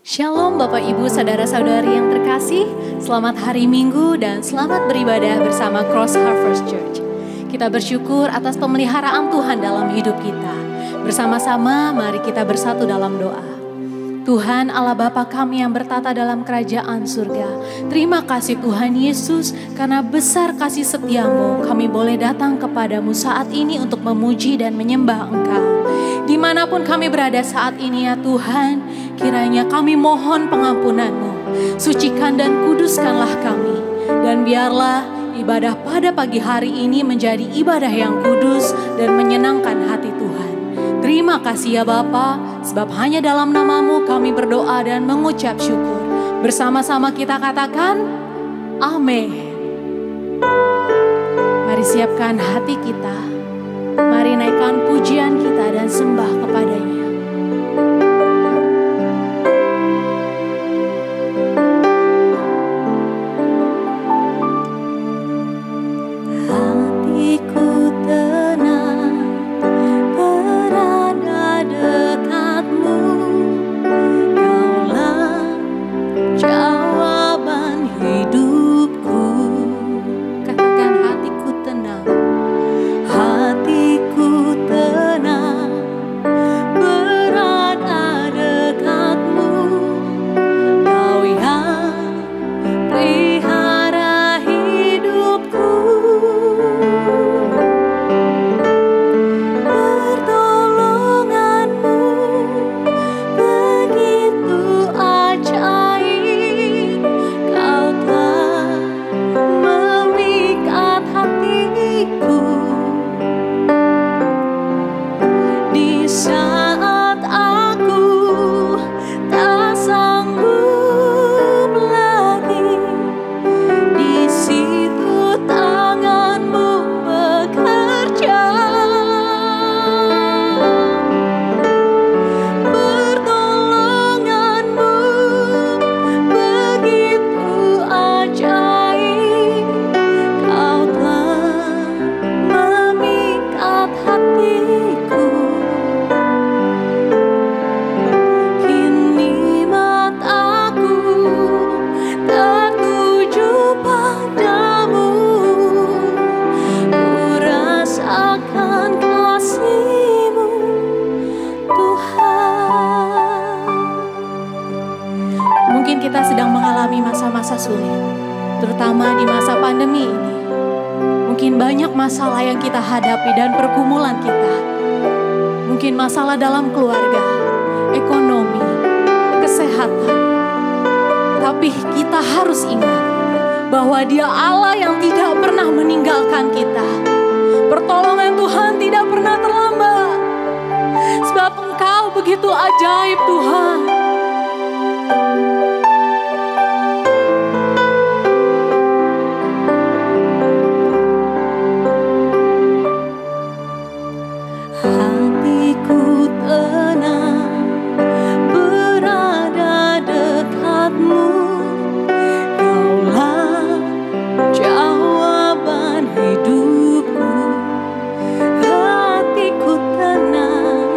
Shalom Bapak Ibu Saudara-saudari yang terkasih, selamat hari Minggu dan selamat beribadah bersama Cross Harvest Church. Kita bersyukur atas pemeliharaan Tuhan dalam hidup kita. Bersama-sama mari kita bersatu dalam doa. Tuhan Allah Bapa kami yang bertata dalam kerajaan surga, terima kasih Tuhan Yesus karena besar kasih setiamu kami boleh datang kepadamu saat ini untuk memuji dan menyembah Engkau. Dimanapun kami berada saat ini ya Tuhan, kiranya kami mohon pengampunan-Mu. Sucikan dan kuduskanlah kami. Dan biarlah ibadah pada pagi hari ini menjadi ibadah yang kudus dan menyenangkan hati Tuhan. Terima kasih ya Bapa, sebab hanya dalam nama-Mu kami berdoa dan mengucap syukur. Bersama-sama kita katakan, Amin. Mari siapkan hati kita. Mari naikkan pujian kita dan sembah kepadanya. Hatiku tenang berada dekatmu. Kaulah jawaban hidupku. Katakan hatiku tenang. Hatiku tenang berada dekatmu. Kau yang pelihara hidupku. Pertolonganmu begitu ajaib. Kau telah memikat hatiku. Di saat aku tak sanggup lagi, di situ tangan-Mu bekerja. Pertolongan-Mu begitu ajaib. Kau telah memikat hatiku. Kini mataku tertuju padamu. Ku rasakan kasih-Mu, Tuhan. Mungkin kita sedang mengalami masa-masa sulit, terutama di masa pandemi ini. Mungkin banyak masalah yang kita hadapi dan pergumulan kita. Mungkin masalah dalam keluarga, ekonomi, kesehatan. Tapi kita harus ingat bahwa Dia Allah yang tidak pernah meninggalkan kita. Pertolongan Tuhan tidak pernah terlambat. Sebab Engkau begitu ajaib Tuhan. Hatiku tenang berada dekatmu. Kaulah jawaban hidupku. Hatiku tenang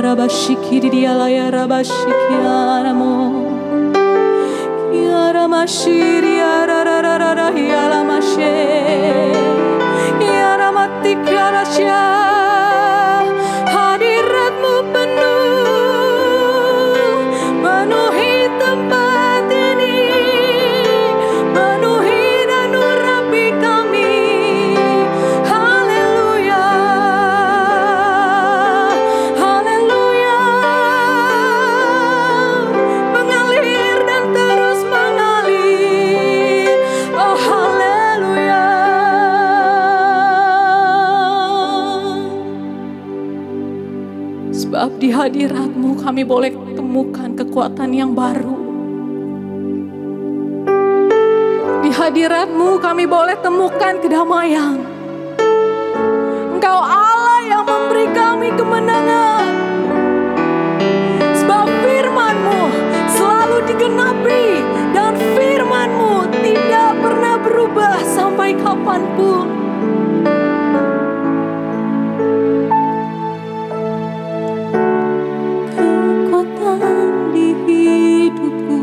rabashikiri diala ya rabashikiaramo. Yara mashiri yara rarara yara mashe. Yara mati karasya. Hadiratmu penuh, penuhi tempat ini, penuhi dan urapi kami. Haleluya, haleluya. Mengalir dan terus mengalir. Oh haleluya. Sebab di hadirat-Mu kami boleh temukan kekuatan yang baru. Di hadirat-Mu kami boleh temukan kedamaian. Engkau Allah yang memberi kami kemenangan. Sebab firman-Mu selalu digenapi dan firman-Mu tidak pernah berubah sampai kapanpun. Kekuatan di hidupku,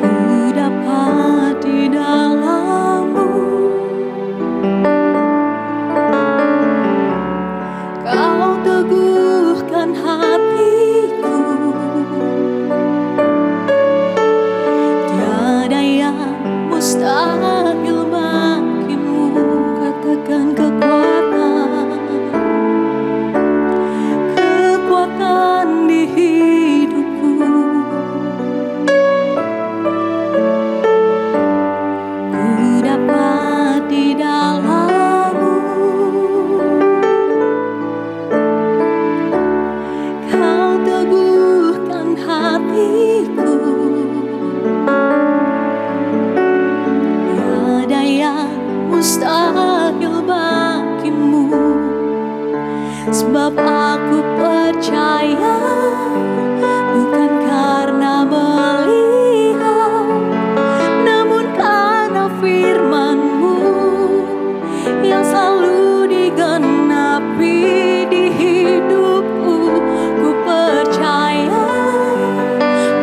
ku dapat di dalam-Mu. Kau teguhkan hatiku, tiada yang mustahil bagimu. Katakan kekuatan di hidupku, ku dapat di dalam-Mu. Kau teguhkan hatiku, tiada yang mustahil bagimu. Sebab aku percaya, bukan karena melihat, namun karena firman-Mu yang selalu digenapi di hidupku. Ku percaya,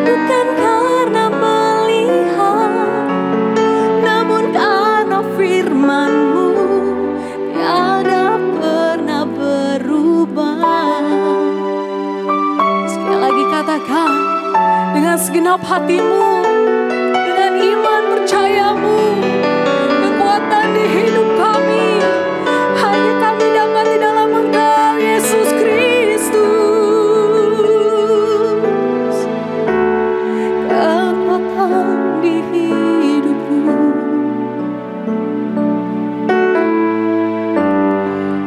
bukan karena melihat, namun karena firman-Mu tiada pernah berubah. Sekali lagi katakan, dengan segenap hatimu, dengan iman percayamu, kekuatan di hidup kami hanya kami dapat di dalam Engkau, Yesus Kristus. Kekuatan di hidupku,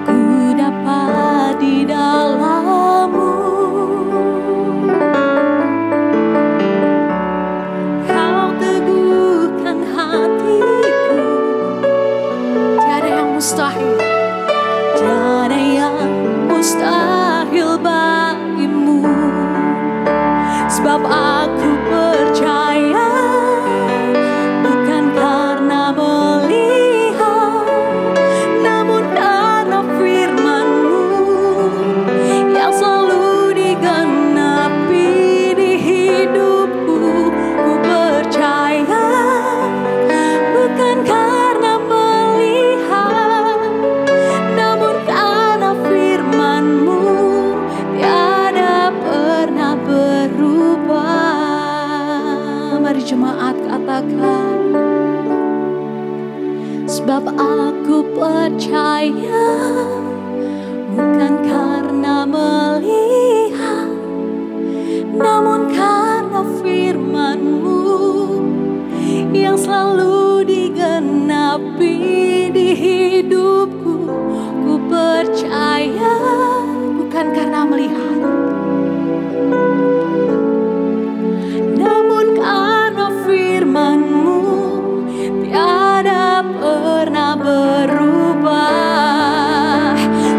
ku dapat di dalam-Mu. Kau teguhkan hatiku, tiada yang mustahil, tiada yang mustahil bagimu. Sebab aku percaya, bukan karena melihat, namun karena firman-Mu yang selalu digenapi di hidupku. Ku percaya, bukan karena melihat, namun karena firman-Mu tiada pernah berubah. Mari jemaat katakan, sebab aku percaya, bukan karena melihat, namun karena firman-Mu yang selalu digenapi di hidupku. Ku percaya, bukan karena melihat, namun karena firman-Mu tiada pernah berubah.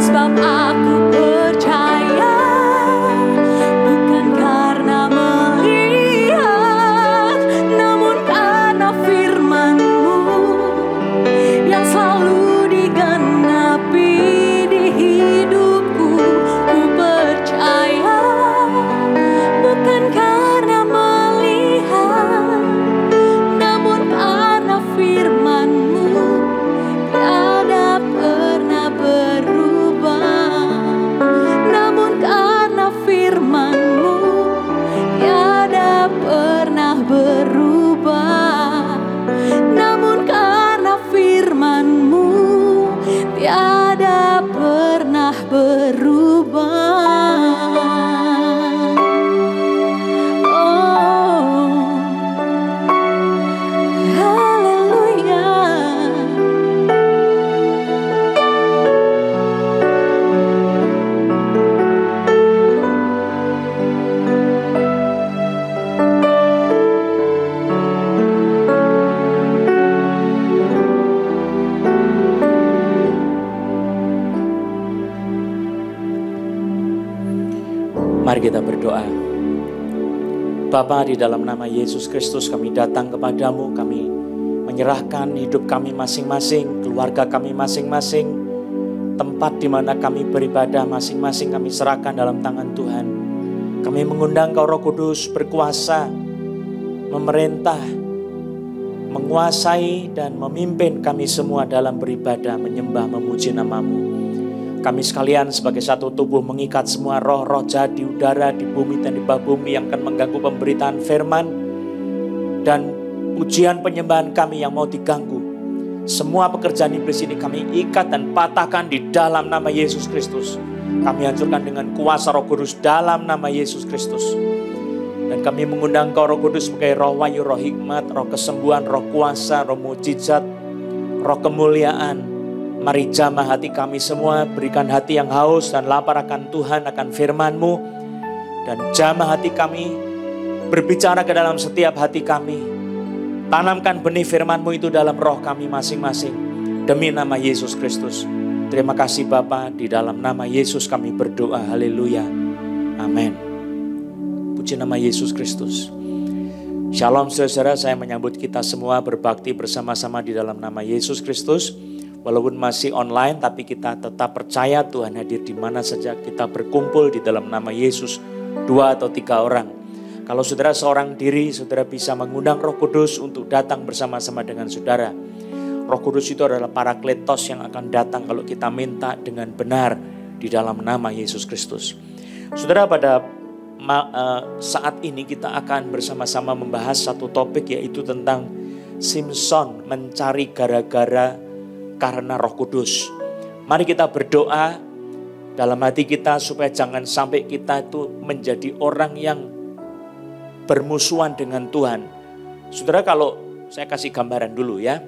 Sebab aku percaya, bukan karena melihat, namun karena firman-Mu yang selalu digenapi Mari kita berdoa. Bapa, di dalam nama Yesus Kristus kami datang kepadamu, kami menyerahkan hidup kami masing-masing, keluarga kami masing-masing, tempat di mana kami beribadah masing-masing kami serahkan dalam tangan Tuhan. Kami mengundang Kau Roh Kudus berkuasa, memerintah, menguasai dan memimpin kami semua dalam beribadah, menyembah, memuji nama-Mu. Kami sekalian sebagai satu tubuh mengikat semua roh-roh jahat di udara, di bumi dan di bawah bumi yang akan mengganggu pemberitaan firman dan pujian penyembahan kami yang mau diganggu. Semua pekerjaan iblis ini kami ikat dan patahkan di dalam nama Yesus Kristus. Kami hancurkan dengan kuasa Roh Kudus dalam nama Yesus Kristus. Dan kami mengundang Kau Roh Kudus sebagai roh wahyu, roh hikmat, roh kesembuhan, roh kuasa, roh mujizat, roh kemuliaan. Mari jamah hati kami semua, berikan hati yang haus dan lapar akan Tuhan, akan firman-Mu. Dan jamah hati kami, berbicara ke dalam setiap hati kami. Tanamkan benih firman-Mu itu dalam roh kami masing-masing. Demi nama Yesus Kristus. Terima kasih Bapa, di dalam nama Yesus kami berdoa, haleluya, amin. Puji nama Yesus Kristus. Shalom saudara, saya menyambut kita semua berbakti bersama-sama di dalam nama Yesus Kristus. Walaupun masih online, tapi kita tetap percaya Tuhan hadir di mana saja kita berkumpul di dalam nama Yesus. 2 atau 3 orang. Kalau saudara seorang diri, saudara bisa mengundang Roh Kudus untuk datang bersama-sama dengan saudara. Roh Kudus itu adalah parakletos yang akan datang kalau kita minta dengan benar di dalam nama Yesus Kristus. Saudara, pada saat ini kita akan bersama-sama membahas satu topik, yaitu tentang Simson mencari gara-gara karena Roh Kudus. Mari kita berdoa dalam hati kita supaya jangan sampai kita itu menjadi orang yang bermusuhan dengan Tuhan. Saudara, kalau saya kasih gambaran dulu ya.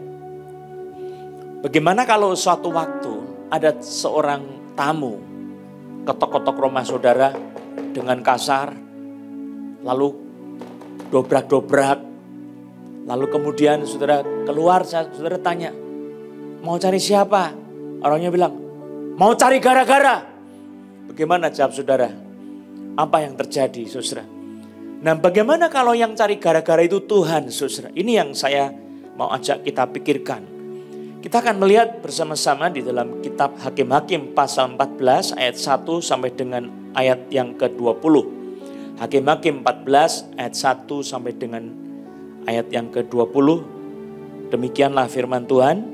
Bagaimana kalau suatu waktu ada seorang tamu ketok-ketok rumah saudara dengan kasar, lalu dobrak-dobrak, lalu kemudian saudara keluar, saudara tanya, mau cari siapa? Orangnya bilang, mau cari gara-gara. Bagaimana jawab saudara? Apa yang terjadi saudara? Nah, bagaimana kalau yang cari gara-gara itu Tuhan saudara? Ini yang saya mau ajak kita pikirkan. Kita akan melihat bersama-sama di dalam kitab Hakim-Hakim pasal 14 ayat 1 sampai dengan ayat yang ke-20. Hakim-Hakim 14 ayat 1 sampai dengan ayat yang ke-20. Demikianlah firman Tuhan.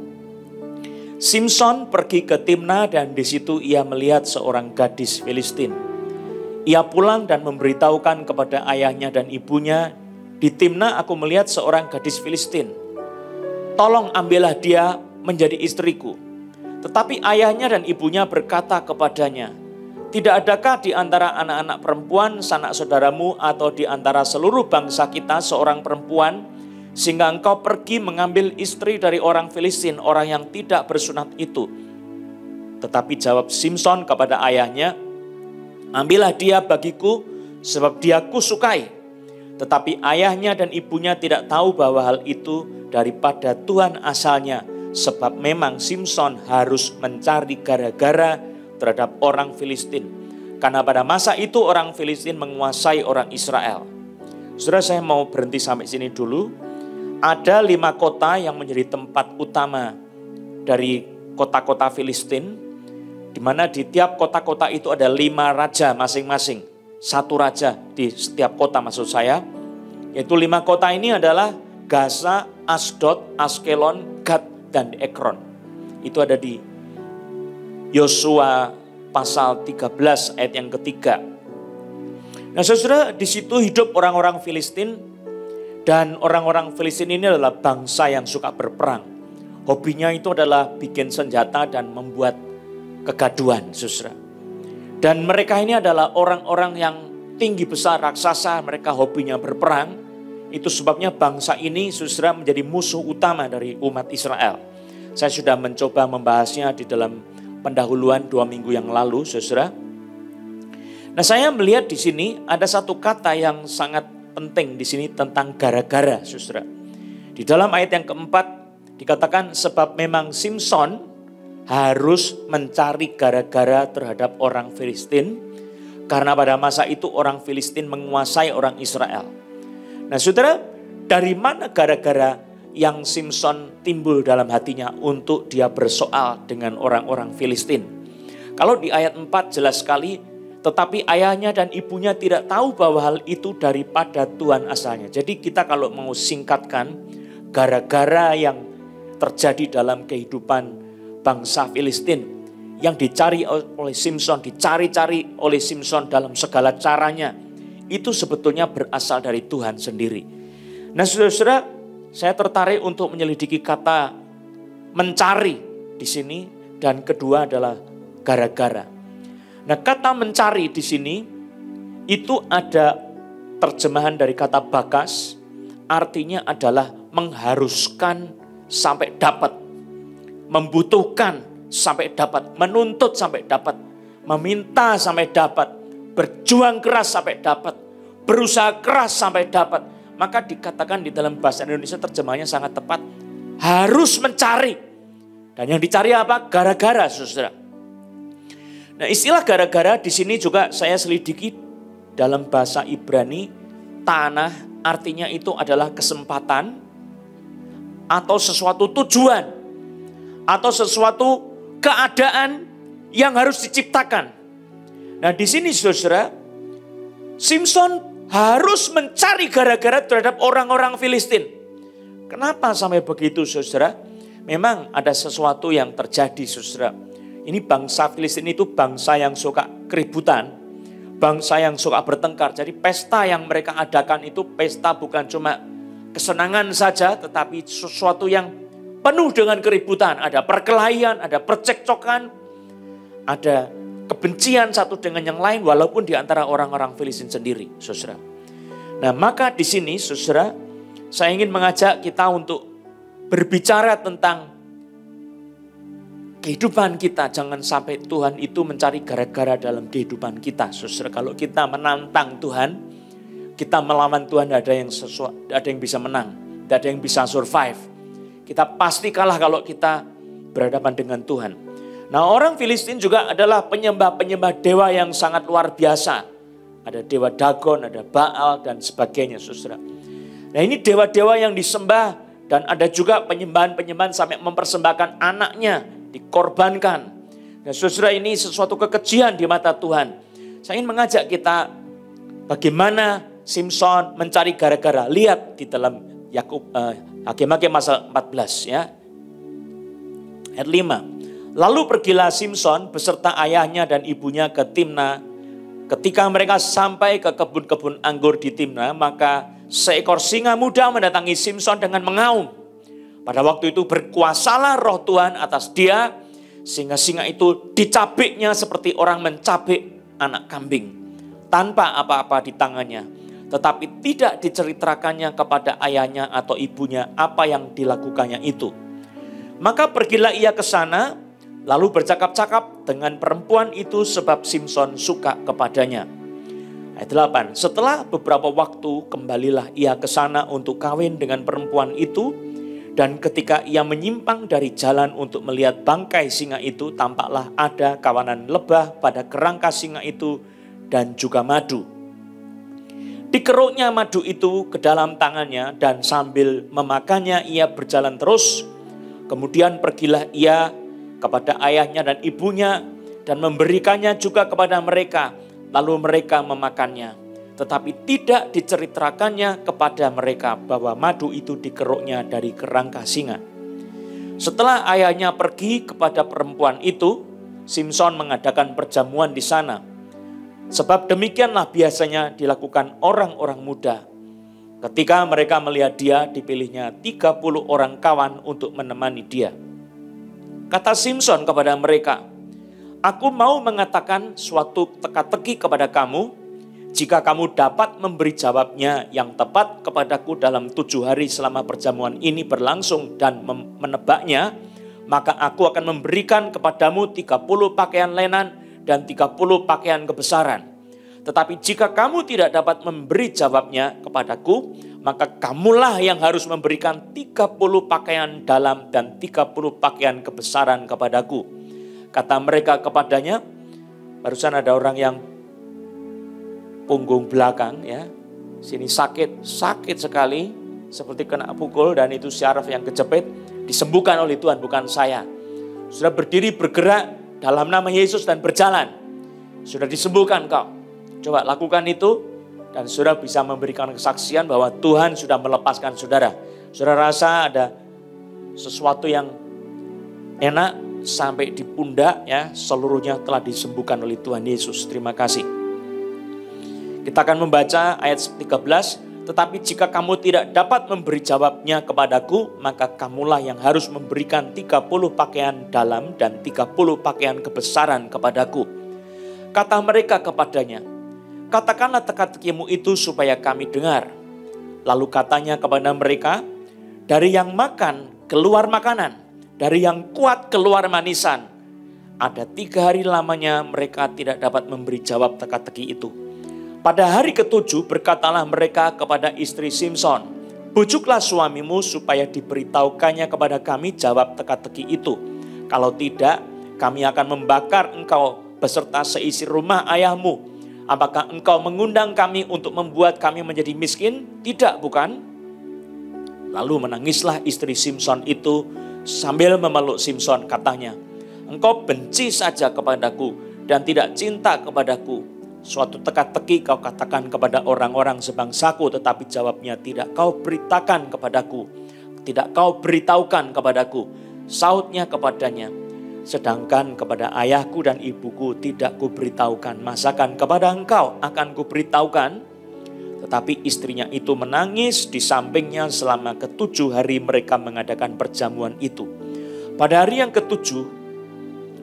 Simson pergi ke Timna dan di situ ia melihat seorang gadis Filistin. Ia pulang dan memberitahukan kepada ayahnya dan ibunya, di Timna aku melihat seorang gadis Filistin. Tolong ambillah dia menjadi istriku. Tetapi ayahnya dan ibunya berkata kepadanya, tidak adakah di antara anak-anak perempuan sanak saudaramu atau di antara seluruh bangsa kita seorang perempuan, sehingga engkau pergi mengambil istri dari orang Filistin, orang yang tidak bersunat itu. Tetapi jawab Simson kepada ayahnya, ambillah dia bagiku, sebab dia kusukai. Tetapi ayahnya dan ibunya tidak tahu bahwa hal itu daripada Tuhan asalnya, sebab memang Simson harus mencari gara-gara terhadap orang Filistin. Karena pada masa itu orang Filistin menguasai orang Israel. Saudara, saya mau berhenti sampai sini dulu. Ada 5 kota yang menjadi tempat utama dari kota-kota Filistin, di mana di tiap kota-kota itu ada 5 raja masing-masing. 1 raja di setiap kota maksud saya. Yaitu 5 kota ini adalah Gaza, Asdod, Askelon, Gad, dan Ekron. Itu ada di Yosua pasal 13 ayat yang ketiga. Nah saudara, di situ hidup orang-orang Filistin. Dan orang-orang Filistin ini adalah bangsa yang suka berperang. Hobinya itu adalah bikin senjata dan membuat kegaduhan, saudara. Dan mereka ini adalah orang-orang yang tinggi besar, raksasa. Mereka hobinya berperang. Itu sebabnya bangsa ini, saudara, menjadi musuh utama dari umat Israel. Saya sudah mencoba membahasnya di dalam pendahuluan 2 minggu yang lalu, saudara. Nah, saya melihat di sini ada satu kata yang sangat penting di sini tentang gara-gara, saudara. Di dalam ayat yang keempat dikatakan sebab memang Simson harus mencari gara-gara terhadap orang Filistin Karena pada masa itu orang Filistin menguasai orang Israel. Nah saudara, dari mana gara-gara yang Simson timbul dalam hatinya untuk dia bersoal dengan orang-orang Filistin? Kalau di ayat 4 jelas sekali, tetapi ayahnya dan ibunya tidak tahu bahwa hal itu daripada Tuhan asalnya. Jadi kita kalau mau singkatkan, gara-gara yang terjadi dalam kehidupan bangsa Filistin yang dicari oleh Simson, dicari-cari oleh Simson dalam segala caranya, itu sebetulnya berasal dari Tuhan sendiri. Nah saudara-saudara, saya tertarik untuk menyelidiki kata mencari di sini, dan kedua adalah gara-gara. Nah kata mencari di sini itu ada terjemahan dari kata bakas, artinya adalah mengharuskan sampai dapat, membutuhkan sampai dapat, menuntut sampai dapat, meminta sampai dapat, berjuang keras sampai dapat, berusaha keras sampai dapat. Maka dikatakan di dalam bahasa Indonesia terjemahnya sangat tepat, harus mencari. Dan yang dicari apa? Gara-gara, saudara. Nah istilah gara-gara di sini juga saya selidiki dalam bahasa Ibrani, tanah artinya itu adalah kesempatan atau sesuatu tujuan atau sesuatu keadaan yang harus diciptakan. Nah di sini saudara, Simson harus mencari gara-gara terhadap orang-orang Filistin. Kenapa sampai begitu saudara? Memang ada sesuatu yang terjadi saudara. Ini bangsa Filistin itu bangsa yang suka keributan, bangsa yang suka bertengkar. Jadi pesta yang mereka adakan itu pesta bukan cuma kesenangan saja, tetapi sesuatu yang penuh dengan keributan, ada perkelahian, ada percekcokan, ada kebencian satu dengan yang lain walaupun di antara orang-orang Filistin sendiri, saudara. Nah, maka di sini, saudara, saya ingin mengajak kita untuk berbicara tentang kehidupan kita. Jangan sampai Tuhan itu mencari gara-gara dalam kehidupan kita, saudara. Kalau kita menantang Tuhan, kita melawan Tuhan, ada yang bisa menang, ada yang bisa survive. Kita pasti kalah kalau kita berhadapan dengan Tuhan. Nah orang Filistin juga adalah penyembah-penyembah dewa yang sangat luar biasa. Ada dewa Dagon, ada Baal dan sebagainya saudara. Nah ini dewa-dewa yang disembah dan ada juga penyembahan-penyembahan sampai mempersembahkan anaknya dikorbankan. Nah saudara, ini sesuatu kekejian di mata Tuhan. Saya ingin mengajak kita bagaimana Simson mencari gara-gara. Lihat di dalam Hakim-Hakim pasal 14 ya. Ayat 5. Lalu pergilah Simson beserta ayahnya dan ibunya ke Timna. Ketika mereka sampai ke kebun-kebun anggur di Timna, maka seekor singa muda mendatangi Simson dengan mengaum. Pada waktu itu berkuasalah roh Tuhan atas dia, sehingga singa itu dicabiknya seperti orang mencabik anak kambing, tanpa apa-apa di tangannya. Tetapi tidak diceritakannya kepada ayahnya atau ibunya apa yang dilakukannya itu. Maka pergilah ia ke sana, lalu bercakap-cakap dengan perempuan itu sebab Simson suka kepadanya. Ayat 8, setelah beberapa waktu kembalilah ia ke sana untuk kawin dengan perempuan itu. Dan ketika ia menyimpang dari jalan untuk melihat bangkai singa itu, tampaklah ada kawanan lebah pada kerangka singa itu dan juga madu. Dikeruknya madu itu ke dalam tangannya dan sambil memakannya ia berjalan terus. Kemudian pergilah ia kepada ayahnya dan ibunya dan memberikannya juga kepada mereka. Lalu mereka memakannya. Tetapi tidak diceritakannya kepada mereka bahwa madu itu dikeruknya dari kerangka singa. Setelah ayahnya pergi kepada perempuan itu, Simson mengadakan perjamuan di sana. Sebab demikianlah biasanya dilakukan orang-orang muda. Ketika mereka melihat dia, dipilihnya 30 orang kawan untuk menemani dia. Kata Simson kepada mereka, aku mau mengatakan suatu teka-teki kepada kamu. Jika kamu dapat memberi jawabnya yang tepat kepadaku dalam 7 hari selama perjamuan ini berlangsung dan menebaknya, maka aku akan memberikan kepadamu 30 pakaian lenan dan 30 pakaian kebesaran. Tetapi jika kamu tidak dapat memberi jawabnya kepadaku, maka kamulah yang harus memberikan 30 pakaian dalam dan 30 pakaian kebesaran kepadaku. Kata mereka kepadanya, barusan ada orang yang punggung belakang ya. Sini sakit sekali, seperti kena pukul, dan itu syaraf yang kejepit, disembuhkan oleh Tuhan, bukan saya. Sudah berdiri, bergerak dalam nama Yesus dan berjalan. Sudah disembuhkan kau. Coba lakukan itu dan saudara bisa memberikan kesaksian bahwa Tuhan sudah melepaskan saudara. Saudara rasa ada sesuatu yang enak sampai di pundak ya, seluruhnya telah disembuhkan oleh Tuhan Yesus. Terima kasih. Kita akan membaca ayat 13. Tetapi jika kamu tidak dapat memberi jawabnya kepadaku, maka kamulah yang harus memberikan 30 pakaian dalam dan 30 pakaian kebesaran kepadaku. Kata mereka kepadanya, katakanlah teka-tekimu itu supaya kami dengar. Lalu katanya kepada mereka, dari yang makan keluar makanan, dari yang kuat keluar manisan. Ada 3 hari lamanya mereka tidak dapat memberi jawab teka-teki itu. Pada hari ke-7 berkatalah mereka kepada istri Simson, bujuklah suamimu supaya diberitahukannya kepada kami jawab teka-teki itu. Kalau tidak, kami akan membakar engkau beserta seisi rumah ayahmu. Apakah engkau mengundang kami untuk membuat kami menjadi miskin? Tidak, bukan? Lalu menangislah istri Simson itu sambil memeluk Simson, katanya, engkau benci saja kepadaku dan tidak cinta kepadaku. Suatu teka-teki kau katakan kepada orang-orang sebangsaku, tetapi jawabnya tidak kau beritakan kepadaku. Tidak kau beritahukan kepadaku. Sautnya kepadanya, sedangkan kepada ayahku dan ibuku tidak kuberitahukan. Masakan kepada engkau akan kuberitahukan? Tetapi istrinya itu menangis di sampingnya selama ke-7 hari mereka mengadakan perjamuan itu. Pada hari yang ke-7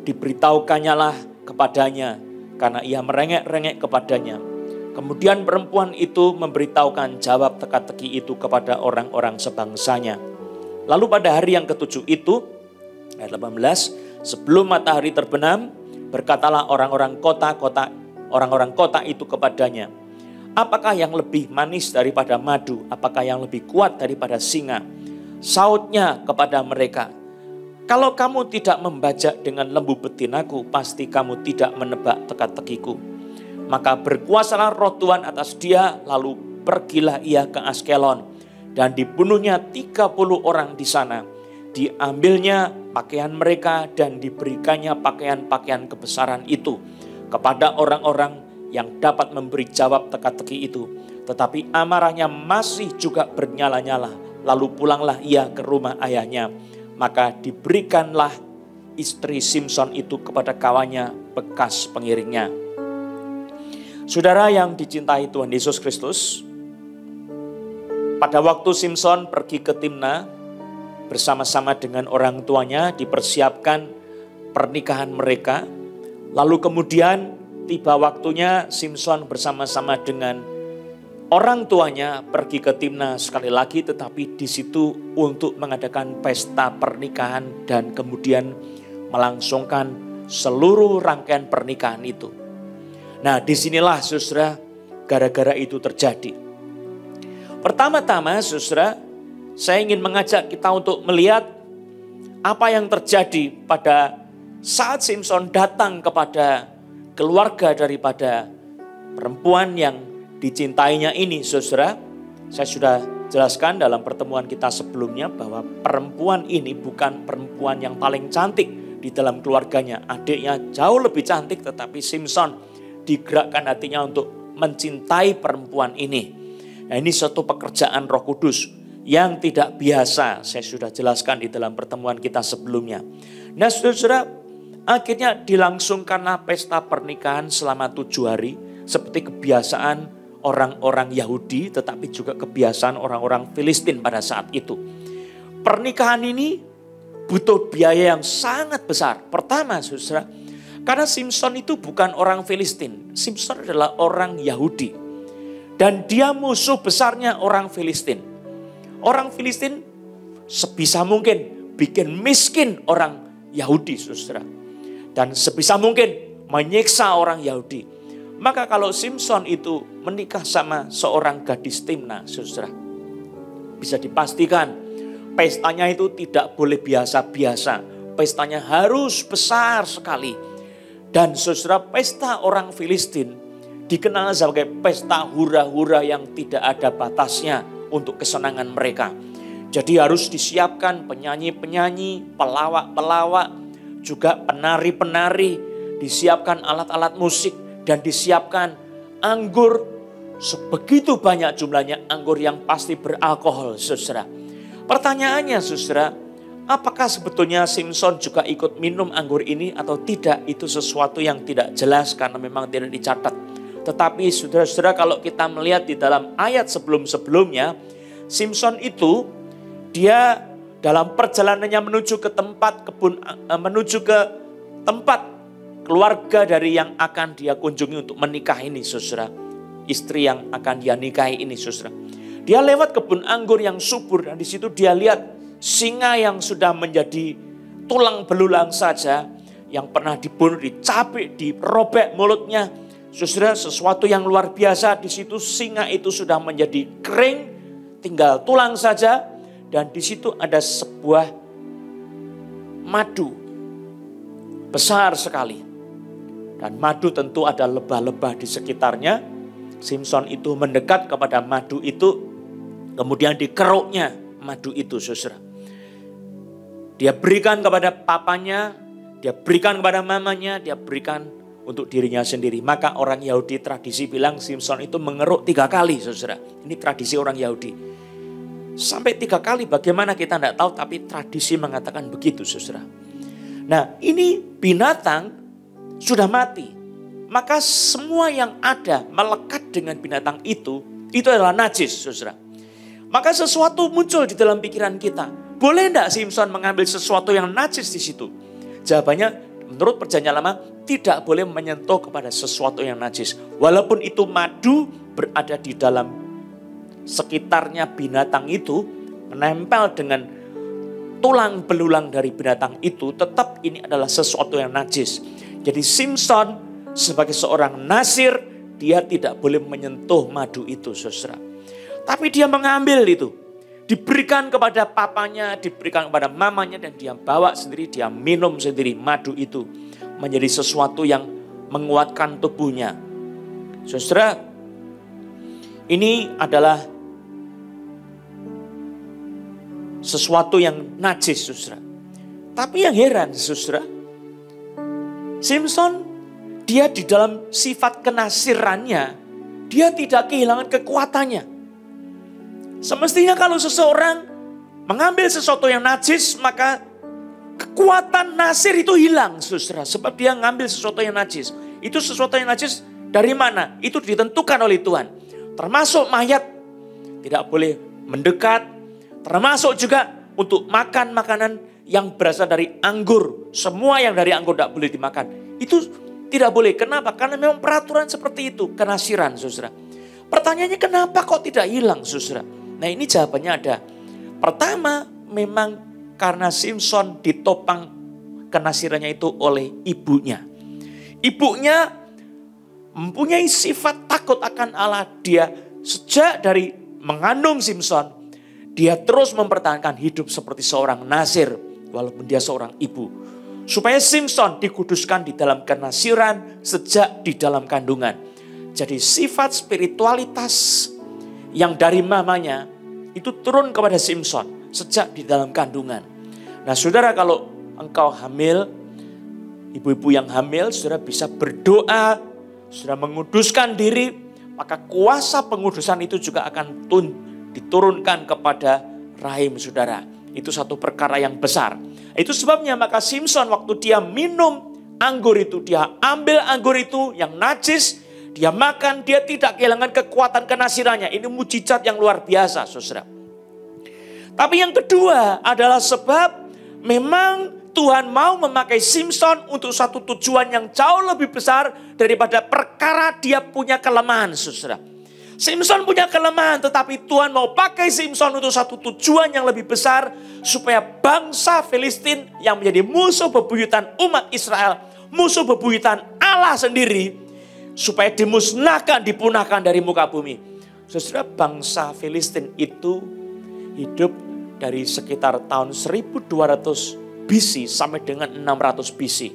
diberitahukannya lah kepadanya, karena ia merengek-rengek kepadanya. Kemudian perempuan itu memberitahukan jawab teka-teki itu kepada orang-orang sebangsanya. Lalu pada hari yang ke-7 itu, ayat 18, sebelum matahari terbenam, berkatalah orang-orang kota itu kepadanya, apakah yang lebih manis daripada madu? Apakah yang lebih kuat daripada singa? Sautnya kepada mereka, kalau kamu tidak membajak dengan lembu betinaku, pasti kamu tidak menebak teka-tekiku. Maka berkuasalah roh Tuhan atas dia, lalu pergilah ia ke Askelon. Dan dibunuhnya 30 orang di sana. Diambilnya pakaian mereka dan diberikannya pakaian-pakaian kebesaran itu kepada orang-orang yang dapat memberi jawab teka-teki itu. Tetapi amarahnya masih juga bernyala-nyala. Lalu pulanglah ia ke rumah ayahnya. Maka diberikanlah istri Simson itu kepada kawannya bekas pengiringnya. Saudara yang dicintai Tuhan Yesus Kristus, pada waktu Simson pergi ke Timna bersama-sama dengan orang tuanya, dipersiapkan pernikahan mereka. Lalu kemudian tiba waktunya Simson bersama-sama dengan orang tuanya pergi ke Timna sekali lagi, tetapi di situ untuk mengadakan pesta pernikahan dan kemudian melangsungkan seluruh rangkaian pernikahan itu. Nah, disinilah saudara gara-gara itu terjadi. Pertama-tama saudara, saya ingin mengajak kita untuk melihat apa yang terjadi pada saat Simson datang kepada keluarga daripada perempuan yang dicintainya ini, saudara. Saya sudah jelaskan dalam pertemuan kita sebelumnya bahwa perempuan ini bukan perempuan yang paling cantik di dalam keluarganya. Adiknya jauh lebih cantik, tetapi Simson digerakkan hatinya untuk mencintai perempuan ini. Nah, ini suatu pekerjaan Roh Kudus yang tidak biasa. Saya sudah jelaskan di dalam pertemuan kita sebelumnya. Nah, saudara, akhirnya dilangsungkanlah pesta pernikahan selama 7 hari seperti kebiasaan orang-orang Yahudi, tetapi juga kebiasaan orang-orang Filistin pada saat itu. Pernikahan ini butuh biaya yang sangat besar. Pertama, saudara, karena Simson itu bukan orang Filistin. Simson adalah orang Yahudi. Dan dia musuh besarnya orang Filistin. Orang Filistin sebisa mungkin bikin miskin orang Yahudi, saudara. Dan sebisa mungkin menyiksa orang Yahudi. Maka kalau Simson itu menikah sama seorang gadis Timna, saudara, bisa dipastikan pestanya itu tidak boleh biasa-biasa. Pestanya harus besar sekali. Dan saudara, pesta orang Filistin dikenal sebagai pesta hura-hura yang tidak ada batasnya untuk kesenangan mereka. Jadi harus disiapkan penyanyi-penyanyi, pelawak-pelawak, juga penari-penari, disiapkan alat-alat musik, dan disiapkan anggur. Sebegitu banyak jumlahnya anggur yang pasti beralkohol, saudara. Pertanyaannya, saudara, apakah sebetulnya Simson juga ikut minum anggur ini atau tidak? Itu sesuatu yang tidak jelas karena memang tidak dicatat. Tetapi saudara-saudara, kalau kita melihat di dalam ayat sebelum-sebelumnya, Simson itu dia dalam perjalanannya menuju ke tempat menuju ke tempat keluarga dari yang akan dia kunjungi untuk menikah ini, saudara. Istri yang akan dia nikahi ini, saudara. Dia lewat kebun anggur yang subur dan di situ dia lihat singa yang sudah menjadi tulang belulang saja, yang pernah dibunuh, dicapik, dirobek mulutnya. Saudara, sesuatu yang luar biasa. Di situ singa itu sudah menjadi kering, tinggal tulang saja. Dan di situ ada sebuah madu besar sekali. Dan madu tentu ada lebah-lebah di sekitarnya. Simson itu mendekat kepada madu itu, kemudian dikeruknya madu itu, saudara. Dia berikan kepada papanya, dia berikan kepada mamanya, dia berikan untuk dirinya sendiri. Maka orang Yahudi tradisi bilang Simson itu mengeruk 3 kali, saudara. Ini tradisi orang Yahudi. Sampai 3 kali, bagaimana kita tidak tahu, tapi tradisi mengatakan begitu, saudara. Nah, ini binatang sudah mati. Maka semua yang ada melekat dengan binatang itu adalah najis, saudara. Maka sesuatu muncul di dalam pikiran kita. Boleh tidak Simson mengambil sesuatu yang najis di situ? Jawabannya, menurut Perjanjian Lama, tidak boleh menyentuh kepada sesuatu yang najis. Walaupun itu madu berada di dalam sekitarnya binatang itu, menempel dengan tulang belulang dari binatang itu, tetap ini adalah sesuatu yang najis. Jadi Simson sebagai seorang Nasir, dia tidak boleh menyentuh madu itu, saudara. Tapi dia mengambil itu, diberikan kepada papanya, diberikan kepada mamanya, dan dia bawa sendiri, dia minum sendiri madu itu. Menjadi sesuatu yang menguatkan tubuhnya. Saudara, ini adalah sesuatu yang najis, saudara. Tapi yang heran, saudara, Simson, dia di dalam sifat kenasirannya, dia tidak kehilangan kekuatannya. Semestinya kalau seseorang mengambil sesuatu yang najis, maka kekuatan nasir itu hilang, saudara. Sebab dia mengambil sesuatu yang najis. Itu sesuatu yang najis dari mana? Itu ditentukan oleh Tuhan. Termasuk mayat tidak boleh mendekat. Termasuk juga untuk makan makanan yang berasal dari anggur. Semua yang dari anggur tidak boleh dimakan. Itu tidak boleh. Kenapa? Karena memang peraturan seperti itu. Kenasiran, saudara. Pertanyaannya, kenapa kok tidak hilang, saudara? Nah, ini jawabannya ada. Pertama, memang karena Simson ditopang kenasirannya itu oleh ibunya. Ibunya mempunyai sifat takut akan Allah. Dia sejak dari mengandung Simson, dia terus mempertahankan hidup seperti seorang Nasir, walaupun dia seorang ibu. Supaya Simson dikuduskan di dalam kenasiran sejak di dalam kandungan. Jadi sifat spiritualitas yang dari mamanya itu turun kepada Simson sejak di dalam kandungan. Nah, saudara, kalau engkau hamil, ibu-ibu yang hamil, saudara bisa berdoa, saudara menguduskan diri, maka kuasa pengudusan itu juga akan diturunkan kepada rahim saudara. Itu satu perkara yang besar. Itu sebabnya maka Simson waktu dia minum anggur itu, dia ambil anggur itu yang najis, dia makan, dia tidak kehilangan kekuatan kenasirannya. Ini mujizat yang luar biasa, saudara. Tapi yang kedua adalah sebab memang Tuhan mau memakai Simson untuk satu tujuan yang jauh lebih besar daripada perkara dia punya kelemahan, saudara. Simson punya kelemahan, tetapi Tuhan mau pakai Simson untuk satu tujuan yang lebih besar, supaya bangsa Filistin yang menjadi musuh bebuyutan umat Israel, musuh bebuyutan Allah sendiri, supaya dimusnahkan, dipunahkan dari muka bumi. Saudara, bangsa Filistin itu hidup dari sekitar tahun 1200 BC sampai dengan 600 BC.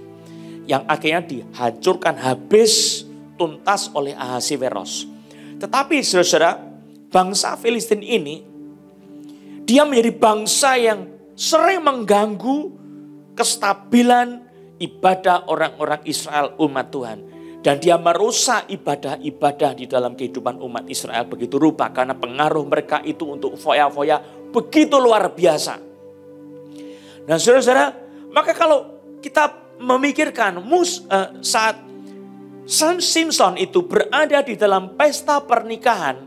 Yang akhirnya dihancurkan habis, tuntas oleh Ahasiweros. Tetapi saudara, bangsa Filistin ini, dia menjadi bangsa yang sering mengganggu kestabilan ibadah orang-orang Israel, umat Tuhan. Dan dia merusak ibadah-ibadah di dalam kehidupan umat Israel begitu rupa. Karena pengaruh mereka itu untuk foya-foya begitu luar biasa. Nah saudara-saudara, maka kalau kita memikirkan saat Simson itu berada di dalam pesta pernikahan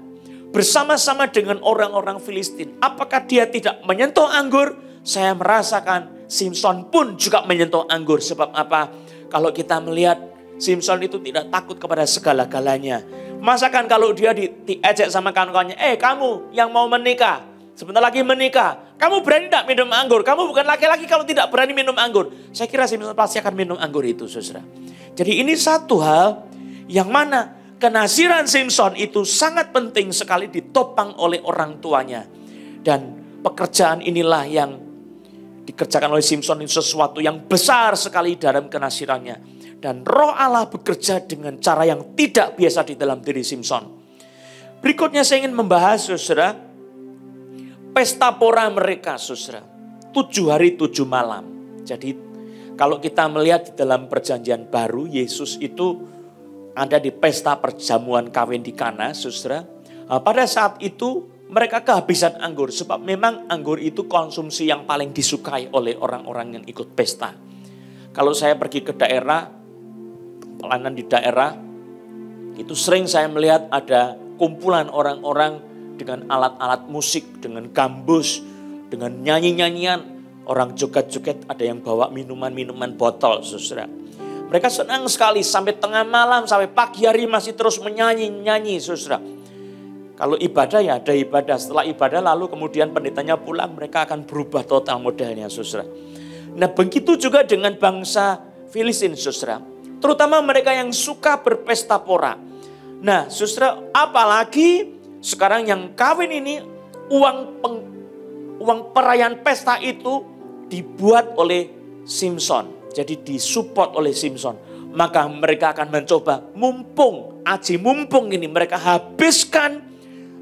bersama-sama dengan orang-orang Filistin. Apakah dia tidak menyentuh anggur? Saya merasakan Simson pun juga menyentuh anggur. Sebab apa? Kalau kita melihat Simson itu tidak takut kepada segala-galanya. Masakan kalau dia diejek sama kawan-kawannya, kamu yang mau menikah, sebentar lagi menikah, kamu berani tidak minum anggur? Kamu bukan laki-laki kalau tidak berani minum anggur. Saya kira Simson pasti akan minum anggur itu, saudara. Jadi ini satu hal yang mana kenasiran Simson itu sangat penting sekali ditopang oleh orang tuanya. Dan pekerjaan inilah yang dikerjakan oleh Simson itu sesuatu yang besar sekali dalam kenasirannya. Dan Roh Allah bekerja dengan cara yang tidak biasa di dalam diri Simson. Berikutnya saya ingin membahas, saudara, pesta pora mereka, saudara. 7 hari 7 malam. Jadi kalau kita melihat di dalam perjanjian baru, Yesus itu ada di pesta perjamuan kawin di Kana, saudara. Pada saat itu mereka kehabisan anggur. Sebab memang anggur itu konsumsi yang paling disukai oleh orang-orang yang ikut pesta. Kalau saya pergi ke daerah, pelayanan di daerah, itu sering saya melihat ada kumpulan orang-orang dengan alat-alat musik, dengan gambus, dengan nyanyi-nyanyian, orang joget-joget, ada yang bawa minuman-minuman botol, saudara. Mereka senang sekali sampai tengah malam, sampai pagi hari masih terus menyanyi-nyanyi, saudara. Kalau ibadah ya ada ibadah, setelah ibadah lalu kemudian pendetanya pulang, mereka akan berubah total modelnya, saudara. Nah begitu juga dengan bangsa Filistin, saudara. Terutama mereka yang suka berpesta pora. Nah saudara, apalagi sekarang yang kawin ini, uang perayaan pesta itu dibuat oleh Simson. Jadi disupport oleh Simson. Maka mereka akan mencoba mumpung ini mereka habiskan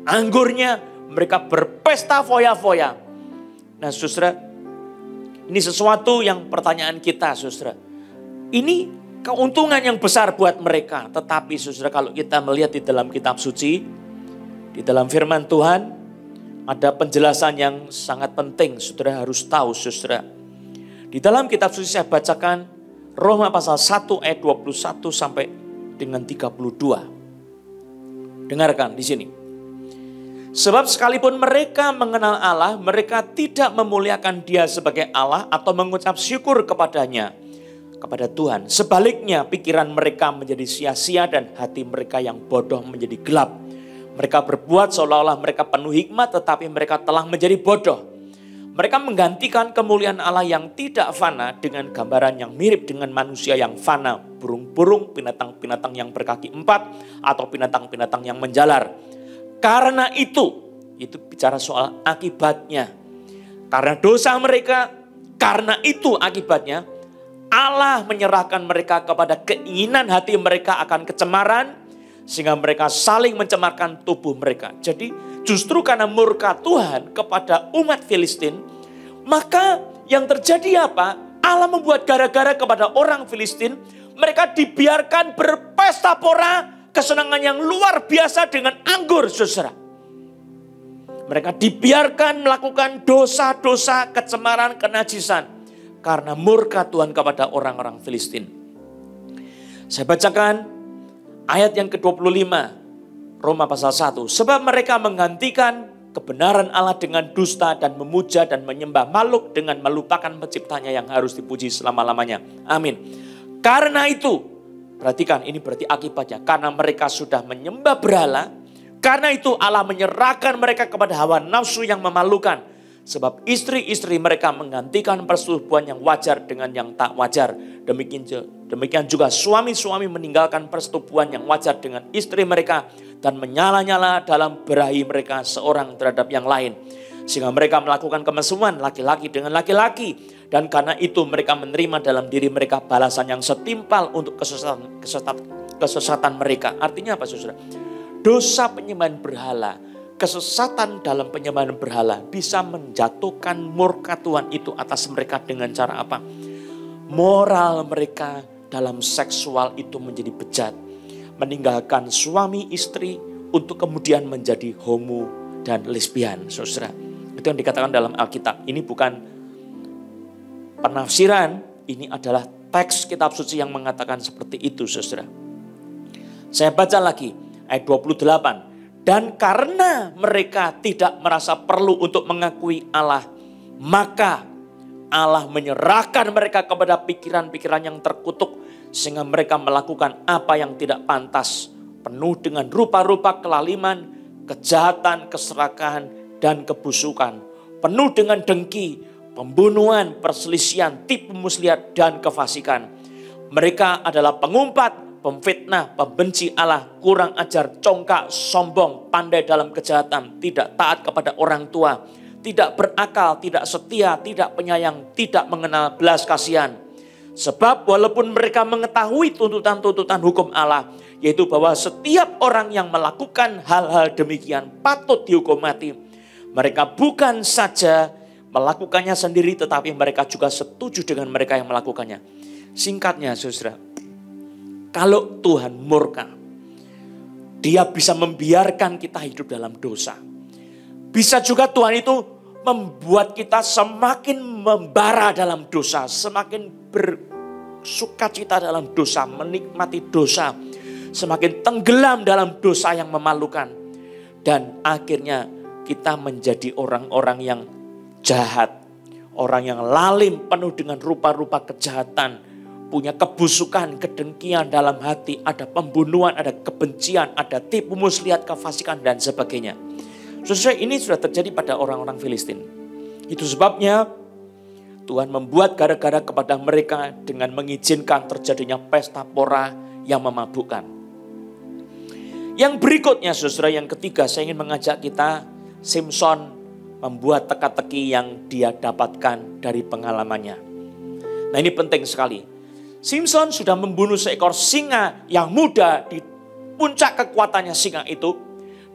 anggurnya. Mereka berpesta foya-foya. Nah saudara, ini sesuatu yang pertanyaan kita, saudara. Ini keuntungan yang besar buat mereka. Tetapi saudara, kalau kita melihat di dalam kitab suci, di dalam firman Tuhan, ada penjelasan yang sangat penting. Saudara harus tahu, saudara. Di dalam kitab suci saya bacakan Roma pasal 1 ayat 21 sampai dengan 32. Dengarkan di sini. Sebab sekalipun mereka mengenal Allah, mereka tidak memuliakan Dia sebagai Allah atau mengucap syukur kepadanya, kepada Tuhan. Sebaliknya pikiran mereka menjadi sia-sia dan hati mereka yang bodoh menjadi gelap. Mereka berbuat seolah-olah mereka penuh hikmat, tetapi mereka telah menjadi bodoh. Mereka menggantikan kemuliaan Allah yang tidak fana dengan gambaran yang mirip dengan manusia yang fana. Burung-burung, binatang-binatang yang berkaki 4, atau binatang-binatang yang menjalar. Karena itu bicara soal akibatnya. Karena dosa mereka, karena itu akibatnya, Allah menyerahkan mereka kepada keinginan hati mereka akan kecemaran, sehingga mereka saling mencemarkan tubuh mereka. Jadi justru karena murka Tuhan kepada umat Filistin, maka yang terjadi apa? Allah membuat gara-gara kepada orang Filistin, mereka dibiarkan berpesta pora, kesenangan yang luar biasa dengan anggur, saudara. Mereka dibiarkan melakukan dosa-dosa, kecemaran, kenajisan, karena murka Tuhan kepada orang-orang Filistin. Saya bacakan ayat yang ke-25, Roma pasal 1. Sebab mereka menggantikan kebenaran Allah dengan dusta dan memuja dan menyembah makhluk dengan melupakan penciptanya yang harus dipuji selama-lamanya. Amin. Karena itu, perhatikan ini berarti akibatnya. Karena mereka sudah menyembah berhala, karena itu Allah menyerahkan mereka kepada hawa nafsu yang memalukan. Sebab istri-istri mereka menggantikan persetubuhan yang wajar dengan yang tak wajar. Demikian juga suami-suami meninggalkan persetubuhan yang wajar dengan istri mereka dan menyala-nyala dalam berahi mereka seorang terhadap yang lain. Sehingga mereka melakukan kemesuman laki-laki dengan laki-laki. Dan karena itu mereka menerima dalam diri mereka balasan yang setimpal untuk kesesatan mereka. Artinya apa saudara? Dosa penyembahan berhala, kesesatan dalam penyembahan berhala bisa menjatuhkan murka Tuhan itu atas mereka dengan cara apa? Moral mereka dalam seksual itu menjadi bejat. Meninggalkan suami istri untuk kemudian menjadi homo dan lesbian, saudara. Itu yang dikatakan dalam Alkitab. Ini bukan penafsiran, ini adalah teks kitab suci yang mengatakan seperti itu, saudara. Saya baca lagi ayat 28. Dan karena mereka tidak merasa perlu untuk mengakui Allah, maka Allah menyerahkan mereka kepada pikiran-pikiran yang terkutuk, sehingga mereka melakukan apa yang tidak pantas, penuh dengan rupa-rupa kelaliman, kejahatan, keserakahan, dan kebusukan, penuh dengan dengki, pembunuhan, perselisihan, tipu muslihat, dan kefasikan. Mereka adalah pengumpat, pemfitnah, pembenci Allah, kurang ajar, congkak, sombong, pandai dalam kejahatan, tidak taat kepada orang tua, tidak berakal, tidak setia, tidak penyayang, tidak mengenal belas kasihan. Sebab walaupun mereka mengetahui tuntutan-tuntutan hukum Allah, yaitu bahwa setiap orang yang melakukan hal-hal demikian patut dihukum mati, mereka bukan saja melakukannya sendiri, tetapi mereka juga setuju dengan mereka yang melakukannya. Singkatnya, saudara, kalau Tuhan murka, Dia bisa membiarkan kita hidup dalam dosa. Bisa juga Tuhan itu membuat kita semakin membara dalam dosa, semakin bersukacita dalam dosa, menikmati dosa, semakin tenggelam dalam dosa yang memalukan. Dan akhirnya kita menjadi orang-orang yang jahat, orang yang lalim, penuh dengan rupa-rupa kejahatan, punya kebusukan, kedengkian dalam hati, ada pembunuhan, ada kebencian, ada tipu muslihat, kefasikan, dan sebagainya. Saudara, ini sudah terjadi pada orang-orang Filistin. Itu sebabnya Tuhan membuat gara-gara kepada mereka dengan mengizinkan terjadinya pesta pora yang memabukkan. Yang berikutnya, saudara, yang ketiga, saya ingin mengajak kita, Simson membuat teka-teki yang dia dapatkan dari pengalamannya. Nah, ini penting sekali. Simson sudah membunuh seekor singa yang muda. Di puncak kekuatannya singa itu,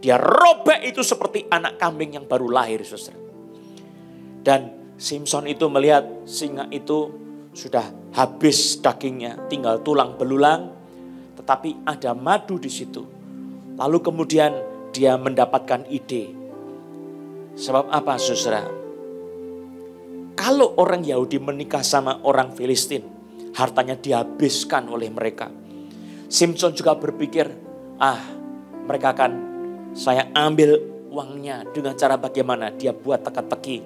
dia robek itu seperti anak kambing yang baru lahir, saudara. Dan Simson itu melihat singa itu sudah habis dagingnya, tinggal tulang belulang, tetapi ada madu di situ. Lalu kemudian dia mendapatkan ide. Sebab apa, saudara? Kalau orang Yahudi menikah sama orang Filistin, hartanya dihabiskan oleh mereka. Simson juga berpikir, mereka akan saya ambil uangnya dengan cara bagaimana? Dia buat teka-teki.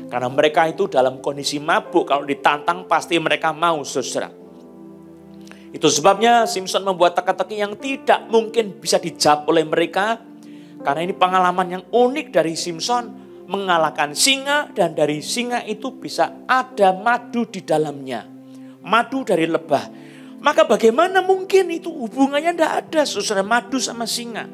Karena mereka itu dalam kondisi mabuk, kalau ditantang pasti mereka mau, saudara. Itu sebabnya Simson membuat teka-teki yang tidak mungkin bisa dijawab oleh mereka. Karena ini pengalaman yang unik dari Simson, mengalahkan singa, dan dari singa itu bisa ada madu di dalamnya. Madu dari lebah. Maka bagaimana mungkin itu hubungannya tidak ada, saudara, madu sama singa.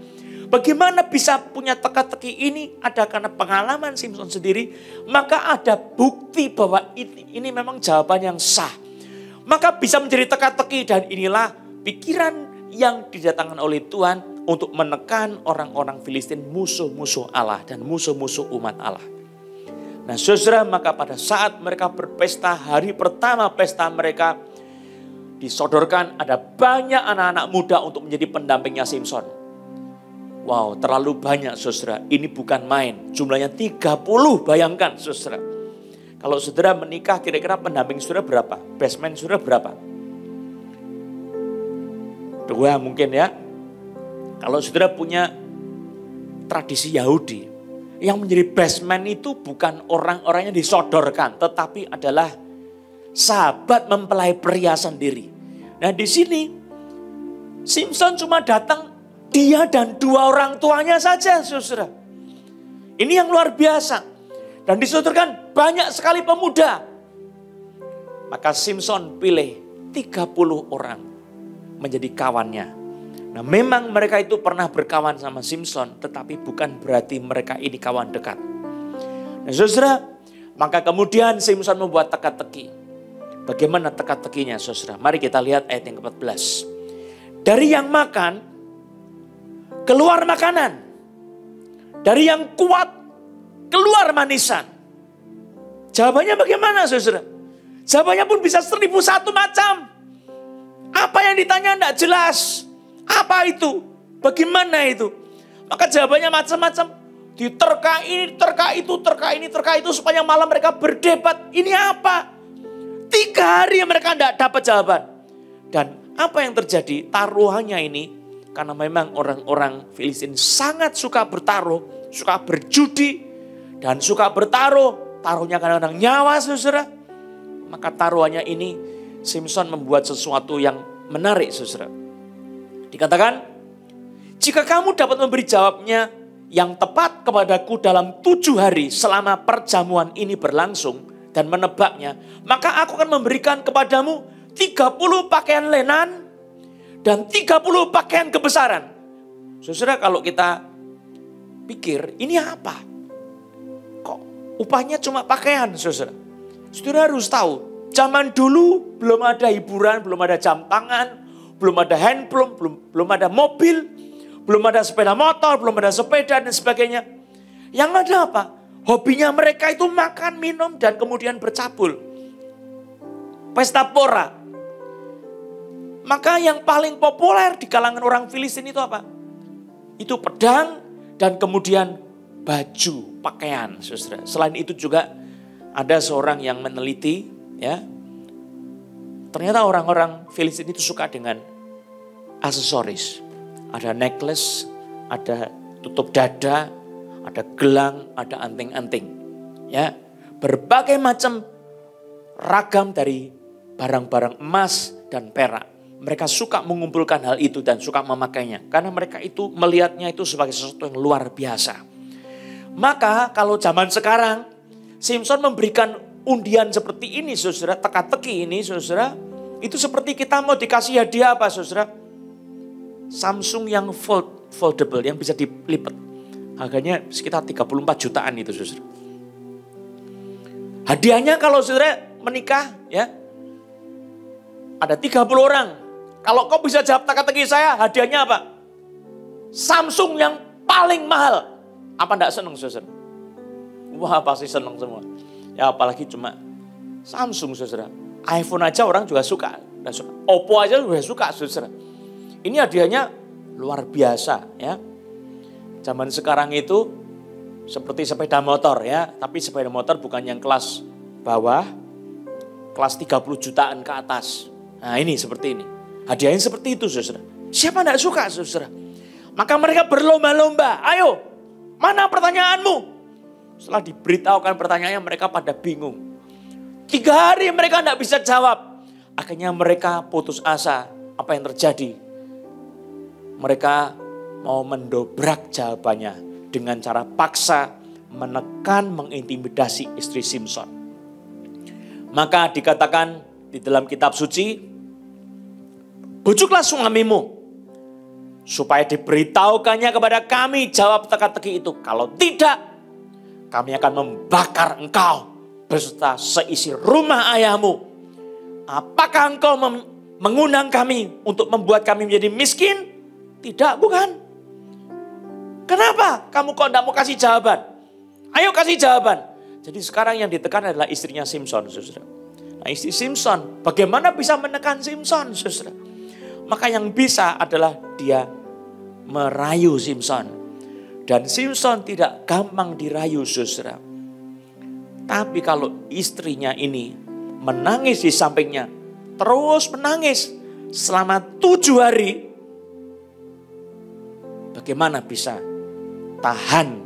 Bagaimana bisa punya teka-teki ini? Ada karena pengalaman Simson sendiri. Maka ada bukti bahwa ini memang jawaban yang sah. Maka bisa menjadi teka-teki, dan inilah pikiran yang didatangkan oleh Tuhan untuk menekan orang-orang Filistin, musuh-musuh Allah dan musuh-musuh umat Allah. Nah, saudara, maka pada saat mereka berpesta, hari pertama pesta mereka, disodorkan ada banyak anak-anak muda untuk menjadi pendampingnya Simson. Wow, terlalu banyak, saudara. Ini bukan main. Jumlahnya 30, bayangkan, saudara. Kalau saudara menikah, kira-kira pendamping saudara berapa? Best man saudara berapa? 2 mungkin ya. Kalau saudara punya tradisi Yahudi, yang menjadi best man itu bukan orang-orang yang disodorkan, tetapi adalah sahabat mempelai pria sendiri. Nah, di sini Simson cuma datang dia dan 2 orang tuanya saja, saudara. Ini yang luar biasa. Dan disodorkan banyak sekali pemuda. Maka Simson pilih 30 orang menjadi kawannya. Nah, memang mereka itu pernah berkawan sama Simson, tetapi bukan berarti mereka ini kawan dekat. Nah, saudara, maka kemudian Simson membuat teka-teki. Bagaimana teka-tekinya, saudara? Mari kita lihat ayat yang ke-14. Dari yang makan, keluar makanan. Dari yang kuat, keluar manisan. Jawabannya bagaimana, saudara? Jawabannya pun bisa 1001 macam. Apa yang ditanya tidak jelas. Apa itu? Bagaimana itu? Maka jawabannya macam-macam. Diterka ini, terka itu, terka ini, terka itu. Supaya malam mereka berdebat. Ini apa? 3 hari mereka tidak dapat jawaban. Dan apa yang terjadi? Taruhannya ini. Karena memang orang-orang Filistin sangat suka bertaruh. Suka berjudi. Dan suka bertaruh. Taruhnya kadang-kadang nyawa, saudara. Maka taruhannya ini Simson membuat sesuatu yang menarik, saudara. Dikatakan, jika kamu dapat memberi jawabnya yang tepat kepadaku dalam 7 hari selama perjamuan ini berlangsung dan menebaknya, maka aku akan memberikan kepadamu 30 pakaian lenan dan 30 pakaian kebesaran. Saudara, kalau kita pikir, ini apa? Kok upahnya cuma pakaian, saudara? Saudara harus tahu, zaman dulu belum ada hiburan, belum ada jam tangan, belum ada handphone, belum ada mobil, belum ada sepeda motor, belum ada sepeda dan sebagainya. Yang ada apa? Hobinya mereka itu makan, minum, dan kemudian bercabul. Pesta pora. Maka yang paling populer di kalangan orang Filistin itu apa? Itu pedang dan kemudian baju, pakaian, saudara. Selain itu juga ada seorang yang meneliti, ya. Ternyata orang-orang Filistin itu suka dengan aksesoris. Ada necklace, ada tutup dada, ada gelang, ada anting-anting. Ya, berbagai macam ragam dari barang-barang emas dan perak. Mereka suka mengumpulkan hal itu dan suka memakainya. Karena mereka itu melihatnya itu sebagai sesuatu yang luar biasa. Maka kalau zaman sekarang, Simson memberikan undian seperti ini, saudara, teka-teki ini, saudara. Itu seperti kita mau dikasih hadiah apa, saudara? Samsung yang foldable, yang bisa dilipat. Harganya sekitar 34 jutaan itu, saudara. Hadiahnya kalau saudara menikah, ya, ada 30 orang. Kalau kau bisa jawab teka-teki saya, hadiahnya apa? Samsung yang paling mahal. Apa enggak senang, saudara? Wah, pasti senang semua. Ya apalagi cuma Samsung, saudara. iPhone aja orang juga suka. Oppo aja juga suka, saudara. Ini hadiahnya luar biasa, ya. Zaman sekarang itu seperti sepeda motor, ya. Tapi sepeda motor bukan yang kelas bawah, kelas 30 jutaan ke atas. Nah ini seperti ini. Hadiahnya seperti itu, saudara. Siapa tidak suka, saudara? Maka mereka berlomba-lomba. Ayo, mana pertanyaanmu? Setelah diberitahukan pertanyaannya, mereka pada bingung. 3 hari mereka tidak bisa jawab. Akhirnya mereka putus asa. Apa yang terjadi? Mereka mau mendobrak jawabannya dengan cara paksa, menekan, mengintimidasi istri Simson. Maka dikatakan di dalam kitab suci, bujuklah suamimu supaya diberitahukannya kepada kami jawab teka-teki itu. Kalau tidak, kami akan membakar engkau beserta seisi rumah ayahmu. Apakah engkau mengundang kami untuk membuat kami menjadi miskin? Tidak, bukan. Kenapa kamu kok tidak mau kasih jawaban? Ayo kasih jawaban. Jadi sekarang yang ditekan adalah istrinya Simson, saudara. Nah, istri Simson, bagaimana bisa menekan Simson, saudara? Maka yang bisa adalah dia merayu Simson. Dan Simson tidak gampang dirayu, saudara. Tapi kalau istrinya ini menangis di sampingnya, terus menangis selama 7 hari, bagaimana bisa tahan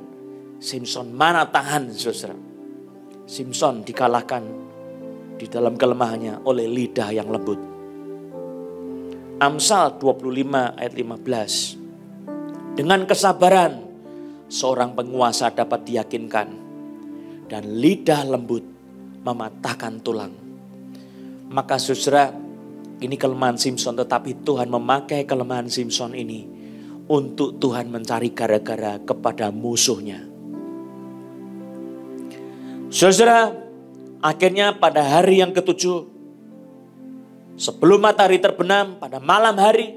Simson? Mana tahan, saudara? Simson dikalahkan di dalam kelemahannya oleh lidah yang lembut. Amsal 25 ayat 15. Dengan kesabaran seorang penguasa dapat diyakinkan, dan lidah lembut mematahkan tulang. Maka saudara, ini kelemahan Simson, tetapi Tuhan memakai kelemahan Simson ini untuk Tuhan mencari gara-gara kepada musuhnya. Saudara, akhirnya pada hari yang ke-7, sebelum matahari terbenam pada malam hari,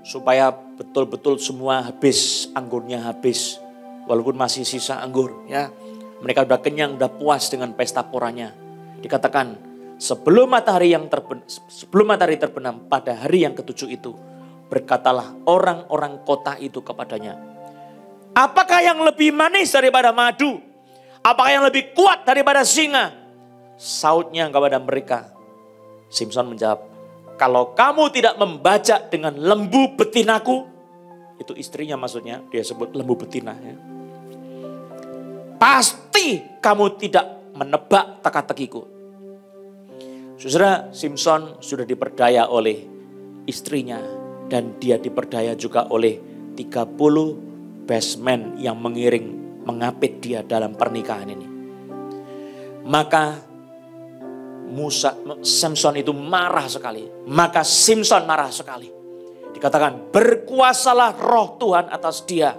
supaya betul-betul semua habis, anggurnya habis. Walaupun masih sisa anggur, ya. Mereka udah kenyang, udah puas dengan pesta poranya. Dikatakan sebelum matahari terbenam pada hari yang ketujuh itu, berkatalah orang-orang kota itu kepadanya, apakah yang lebih manis daripada madu? Apakah yang lebih kuat daripada singa? Sautnya kepada mereka. Simson menjawab, kalau kamu tidak membajak dengan lembu betinaku, itu istrinya maksudnya, dia sebut lembu betina, ya. Pasti kamu tidak menebak teka-tekiku. Saudara, Simson sudah diperdaya oleh istrinya. Dan dia diperdaya juga oleh 30 best man yang mengapit dia dalam pernikahan ini. Maka Samson itu marah sekali. Maka Simson marah sekali. Dikatakan berkuasalah roh Tuhan atas dia.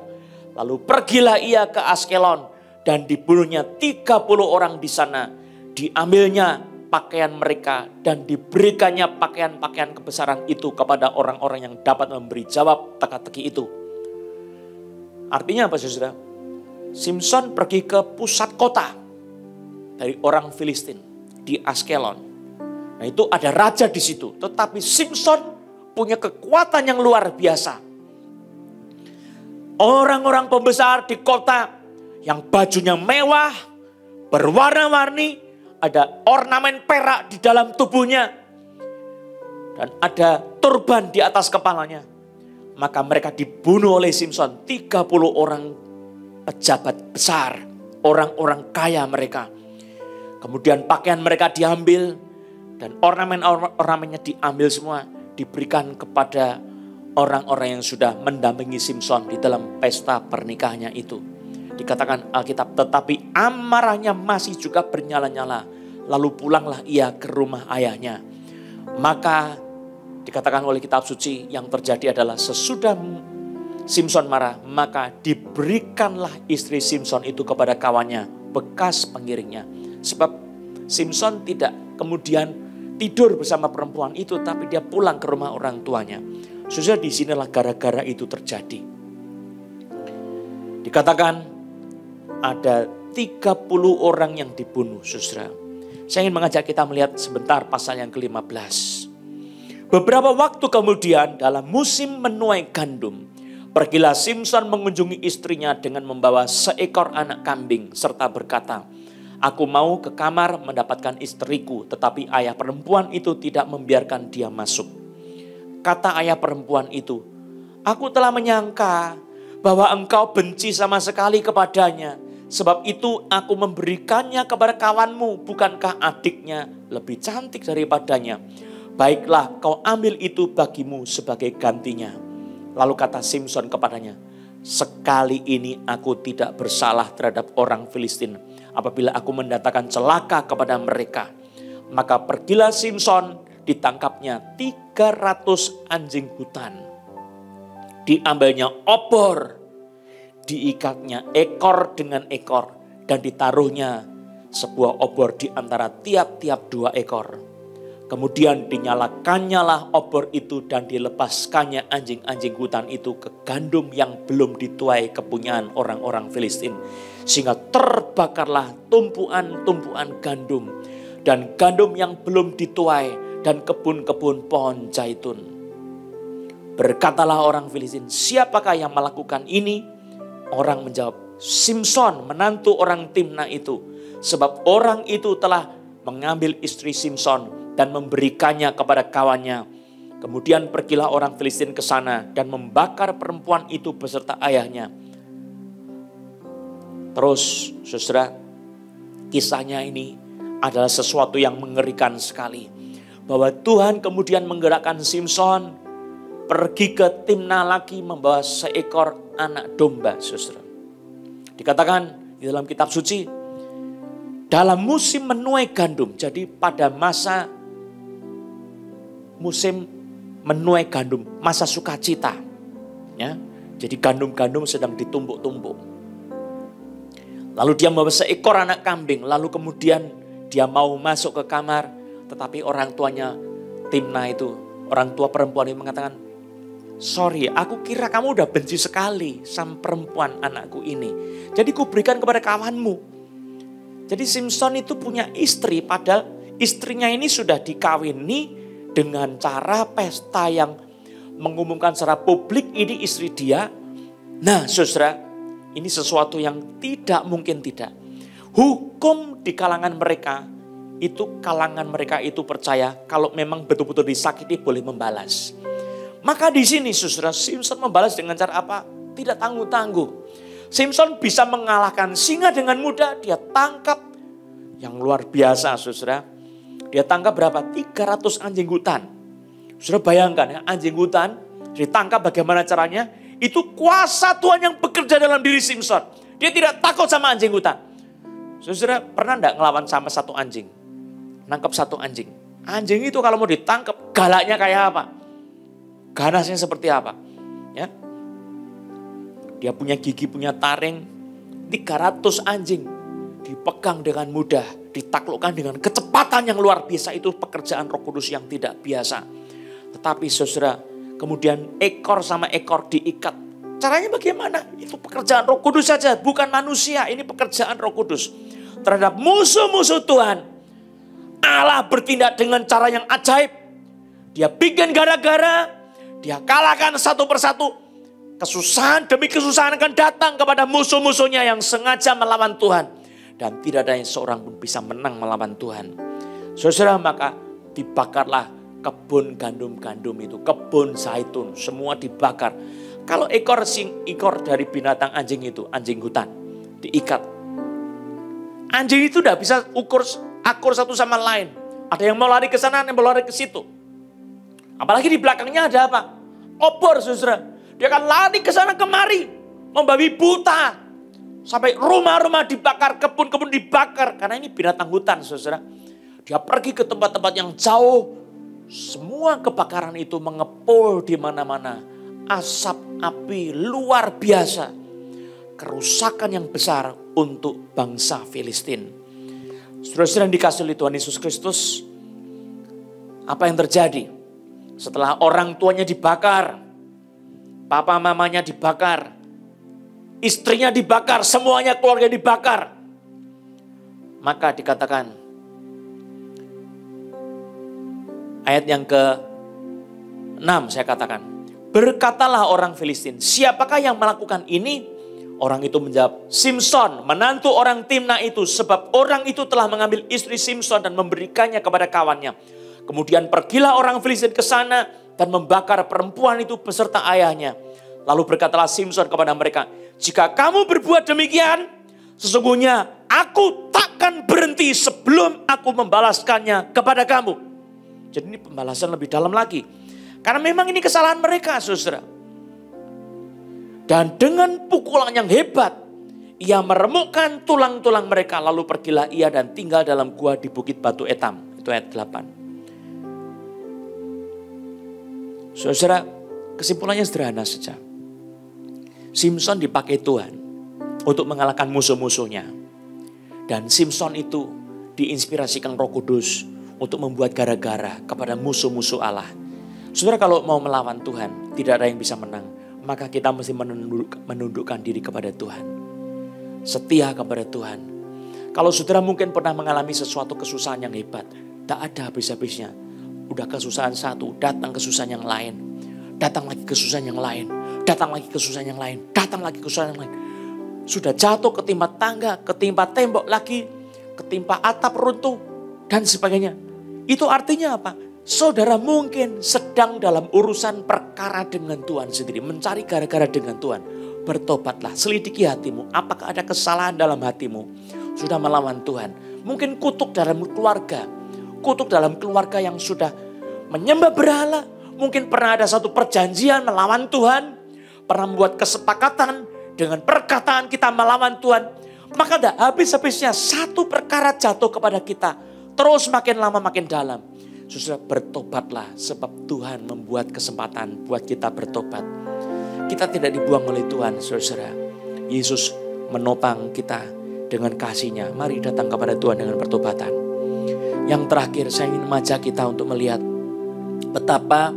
Lalu pergilah ia ke Askelon. Dan dibunuhnya 30 orang di sana. Diambilnya pakaian mereka. Dan diberikannya pakaian-pakaian kebesaran itu kepada orang-orang yang dapat memberi jawab teka-teki itu. Artinya apa saudara? Simson pergi ke pusat kota. Dari orang Filistin. Di Askelon. Nah itu ada raja di situ. Tetapi Simson punya kekuatan yang luar biasa. Orang-orang pembesar di kota yang bajunya mewah, berwarna-warni, ada ornamen perak di dalam tubuhnya, dan ada turban di atas kepalanya. Maka mereka dibunuh oleh Simson, 30 orang pejabat besar, orang-orang kaya mereka. Kemudian pakaian mereka diambil, dan ornamen-ornamennya diambil semua, diberikan kepada orang-orang yang sudah mendampingi Simson di dalam pesta pernikahannya itu. Dikatakan Alkitab, tetapi amarahnya masih juga bernyala-nyala. Lalu pulanglah ia ke rumah ayahnya. Maka dikatakan oleh kitab suci yang terjadi adalah sesudah Simson marah, maka diberikanlah istri Simson itu kepada kawannya, bekas pengiringnya. Sebab Simson tidak kemudian tidur bersama perempuan itu, tapi dia pulang ke rumah orang tuanya. Saudara, disinilah gara-gara itu terjadi. Dikatakan ada 30 orang yang dibunuh, saudara. Saya ingin mengajak kita melihat sebentar pasal yang ke-15. Beberapa waktu kemudian dalam musim menuai gandum, pergilah Simson mengunjungi istrinya dengan membawa seekor anak kambing serta berkata, aku mau ke kamar mendapatkan istriku, tetapi ayah perempuan itu tidak membiarkan dia masuk. Kata ayah perempuan itu, aku telah menyangka bahwa engkau benci sama sekali kepadanya. Sebab itu aku memberikannya kepada kawanmu, bukankah adiknya lebih cantik daripadanya? Baiklah, kau ambil itu bagimu sebagai gantinya. Lalu kata Simson kepadanya, sekali ini aku tidak bersalah terhadap orang Filistin apabila aku mendatangkan celaka kepada mereka. Maka pergilah Simson, ditangkapnya 300 anjing hutan. Diambilnya obor, diikatnya ekor dengan ekor, dan ditaruhnya sebuah obor di antara tiap-tiap 2 ekor. Kemudian dinyalakannya obor itu dan dilepaskannya anjing-anjing hutan itu ke gandum yang belum dituai kepunyaan orang-orang Filistin. Sehingga terbakarlah tumpuan-tumpuan gandum dan gandum yang belum dituai dan kebun-kebun pohon zaitun. Berkatalah orang Filistin, siapakah yang melakukan ini? Orang menjawab, Simson, menantu orang Timna itu. Sebab orang itu telah mengambil istri Simson dan memberikannya kepada kawannya. Kemudian pergilah orang Filistin ke sana dan membakar perempuan itu beserta ayahnya. Terus, saudara, kisahnya ini adalah sesuatu yang mengerikan sekali. Bahwa Tuhan kemudian menggerakkan Simson pergi ke Timna lagi membawa seekor anak domba, saudara. Dikatakan di dalam kitab suci, dalam musim menuai gandum, jadi pada masa musim menuai gandum, masa sukacita, ya. Jadi gandum-gandum sedang ditumbuk-tumbuk. Lalu dia membawa seekor anak kambing, lalu kemudian dia mau masuk ke kamar, tetapi orang tuanya Timna itu, orang tua perempuan itu mengatakan, sorry, aku kira kamu udah benci sekali sama perempuan anakku ini. Jadi kuberikan kepada kawanmu. Jadi Simson itu punya istri, padahal istrinya ini sudah dikawini dengan cara pesta yang mengumumkan secara publik ini istri dia. Nah saudara, ini sesuatu yang tidak mungkin tidak. Hukum di kalangan mereka itu percaya kalau memang betul-betul disakiti boleh membalas. Maka di sini saudara, Simson membalas dengan cara apa? Tidak tanggung-tanggung. Simson bisa mengalahkan singa dengan mudah. Dia tangkap yang luar biasa saudara. Dia tangkap berapa? 300 anjing hutan. Saudara bayangkan ya, anjing hutan ditangkap bagaimana caranya? Itu kuasa Tuhan yang bekerja dalam diri Simson. Dia tidak takut sama anjing hutan. Saudara pernah enggak ngelawan sama satu anjing? Nangkap satu anjing. Anjing itu kalau mau ditangkap galaknya kayak apa? Ganasnya seperti apa? Ya. Dia punya gigi, punya taring. 300 anjing dipegang dengan mudah, ditaklukkan dengan kecepatan yang luar biasa. Itu pekerjaan Roh Kudus yang tidak biasa. Tetapi saudara, kemudian ekor sama ekor diikat. Caranya bagaimana? Itu pekerjaan Roh Kudus saja, bukan manusia. Ini pekerjaan Roh Kudus. Terhadap musuh-musuh Tuhan, Allah bertindak dengan cara yang ajaib. Dia bikin gara-gara, dia kalahkan satu persatu. Kesusahan demi kesusahan akan datang kepada musuh-musuhnya yang sengaja melawan Tuhan. Dan tidak ada yang seorang pun bisa menang melawan Tuhan. Saudara, maka dibakarlah kebun gandum-gandum itu, kebun zaitun, semua dibakar. Kalau ekor dari binatang anjing itu, anjing hutan, diikat. Anjing itu tidak bisa akur satu sama lain. Ada yang mau lari ke sana, ada yang mau lari ke situ. Apalagi di belakangnya ada apa? Obor, saudara. Dia akan lari ke sana kemari, membabi buta. Sampai rumah-rumah dibakar, kebun-kebun dibakar. Karena ini binatang hutan, saudara. Dia pergi ke tempat-tempat yang jauh. Semua kebakaran itu mengepul di mana-mana. Asap api luar biasa. Kerusakan yang besar untuk bangsa Filistin. Saudara-saudara yang dikasihi oleh Tuhan Yesus Kristus. Apa yang terjadi? Setelah orang tuanya dibakar. Papa mamanya dibakar. Istrinya dibakar. Semuanya keluarga dibakar. Maka dikatakan. Ayat yang ke-6 saya katakan. Berkatalah orang Filistin. Siapakah yang melakukan ini? Orang itu menjawab. Simson, menantu orang Timna itu. Sebab orang itu telah mengambil istri Simson dan memberikannya kepada kawannya. Kemudian pergilah orang Filistin ke sana dan membakar perempuan itu beserta ayahnya. Lalu berkatalah Simson kepada mereka, jika kamu berbuat demikian, sesungguhnya aku takkan berhenti sebelum aku membalaskannya kepada kamu. Jadi ini pembalasan lebih dalam lagi. Karena memang ini kesalahan mereka, saudara. Dan dengan pukulan yang hebat, ia meremukkan tulang-tulang mereka. Lalu pergilah ia dan tinggal dalam gua di Bukit Batu Etam. Itu ayat 8. Saudara, kesimpulannya sederhana saja. Simson dipakai Tuhan untuk mengalahkan musuh-musuhnya. Dan Simson itu diinspirasikan Roh Kudus untuk membuat gara-gara kepada musuh-musuh Allah. Saudara, kalau mau melawan Tuhan, tidak ada yang bisa menang. Maka kita mesti menundukkan diri kepada Tuhan. Setia kepada Tuhan. Kalau saudara mungkin pernah mengalami sesuatu kesusahan yang hebat, tak ada habis-habisnya. Udah kesusahan satu, datang kesusahan yang lain. Datang lagi kesusahan yang lain. Datang lagi kesusahan yang lain. Datang lagi kesusahan yang lain. Sudah jatuh ketimpa tangga, ketimpa tembok lagi, ketimpa atap runtuh, dan sebagainya. Itu artinya apa? Saudara mungkin sedang dalam urusan perkara dengan Tuhan sendiri. Mencari gara-gara dengan Tuhan. Bertobatlah, selidiki hatimu. Apakah ada kesalahan dalam hatimu? Sudah melawan Tuhan. Mungkin kutuk dalam keluarga. Kutuk dalam keluarga yang sudah menyembah berhala. Mungkin pernah ada satu perjanjian melawan Tuhan. Pernah membuat kesepakatan dengan perkataan kita melawan Tuhan. Maka tidak habis-habisnya satu perkara jatuh kepada kita. Terus makin lama makin dalam. Saudara, bertobatlah sebab Tuhan membuat kesempatan buat kita bertobat. Kita tidak dibuang oleh Tuhan, saudara. Yesus menopang kita dengan kasih-Nya. Mari datang kepada Tuhan dengan pertobatan. Yang terakhir saya ingin mengajak kita untuk melihat betapa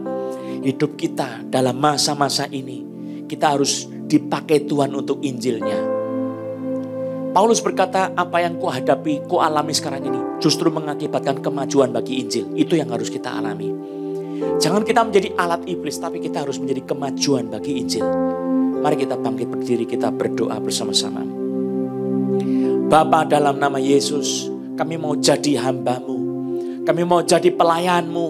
hidup kita dalam masa-masa ini, kita harus dipakai Tuhan untuk Injilnya. Paulus berkata, apa yang kuhadapi, kualami sekarang ini justru mengakibatkan kemajuan bagi Injil. Itu yang harus kita alami. Jangan kita menjadi alat iblis, tapi kita harus menjadi kemajuan bagi Injil. Mari kita bangkit berdiri, kita berdoa bersama-sama. Bapa, dalam nama Yesus, kami mau jadi hamba-Mu. Kami mau jadi pelayan-Mu.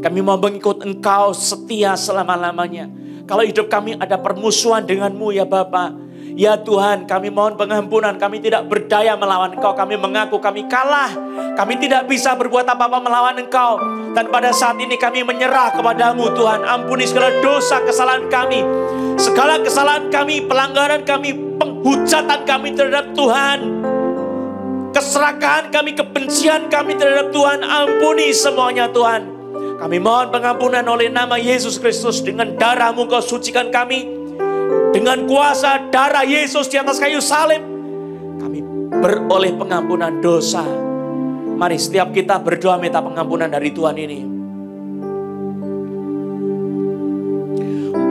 Kami mau mengikut Engkau setia selama-lamanya. Kalau hidup kami ada permusuhan dengan-Mu ya Bapa, ya Tuhan, kami mohon pengampunan. Kami tidak berdaya melawan Engkau. Kami mengaku kami kalah. Kami tidak bisa berbuat apa-apa melawan Engkau. Dan pada saat ini kami menyerah kepada-Mu Tuhan. Ampuni segala dosa kesalahan kami. Segala kesalahan kami, pelanggaran kami, penghujatan kami terhadap Tuhan. Keserakahan kami, kebencian kami terhadap Tuhan. Ampuni semuanya Tuhan. Kami mohon pengampunan oleh nama Yesus Kristus. Dengan darah-Mu Kau sucikan kami. Dengan kuasa darah Yesus di atas kayu salib, kami beroleh pengampunan dosa. Mari setiap kita berdoa minta pengampunan dari Tuhan ini.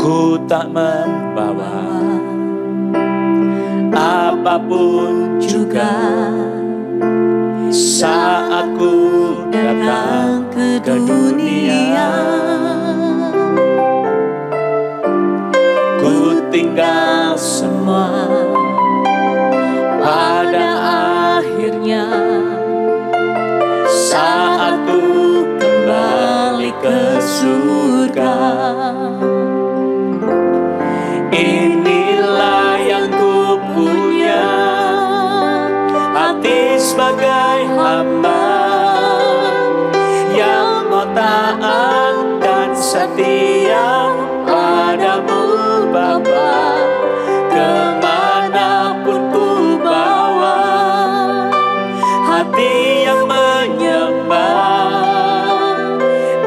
Ku tak membawa apapun juga saat ku datang ke dunia. Ku tinggal semua pada akhirnya saat ku kembali ke surga. Inilah yang ku punya, hati sebagai hamba yang mau taat dan setia padamu Bapa. Kemanapun ku bawa, hati yang menyembah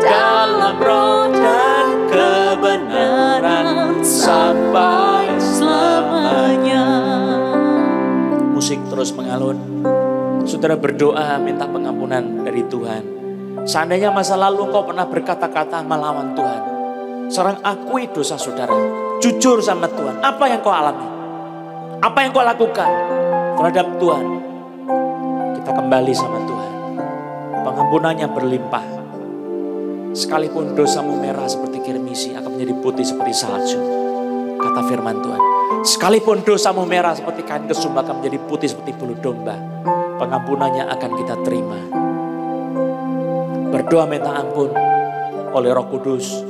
dalam roh dan kebenaran sampai selamanya. Musik terus mengalun. Saudara berdoa minta pengampunan dari Tuhan. Seandainya masa lalu kau pernah berkata-kata melawan Tuhan, sekarang akui dosa saudara. Jujur sama Tuhan. Apa yang kau alami? Apa yang kau lakukan terhadap Tuhan? Kita kembali sama Tuhan. Pengampunannya berlimpah. Sekalipun dosamu merah seperti kirmisi, akan menjadi putih seperti salju. Kata firman Tuhan. Sekalipun dosamu merah seperti kain kesumba, akan menjadi putih seperti bulu domba. Pengampunannya akan kita terima. Berdoa minta ampun oleh Roh Kudus.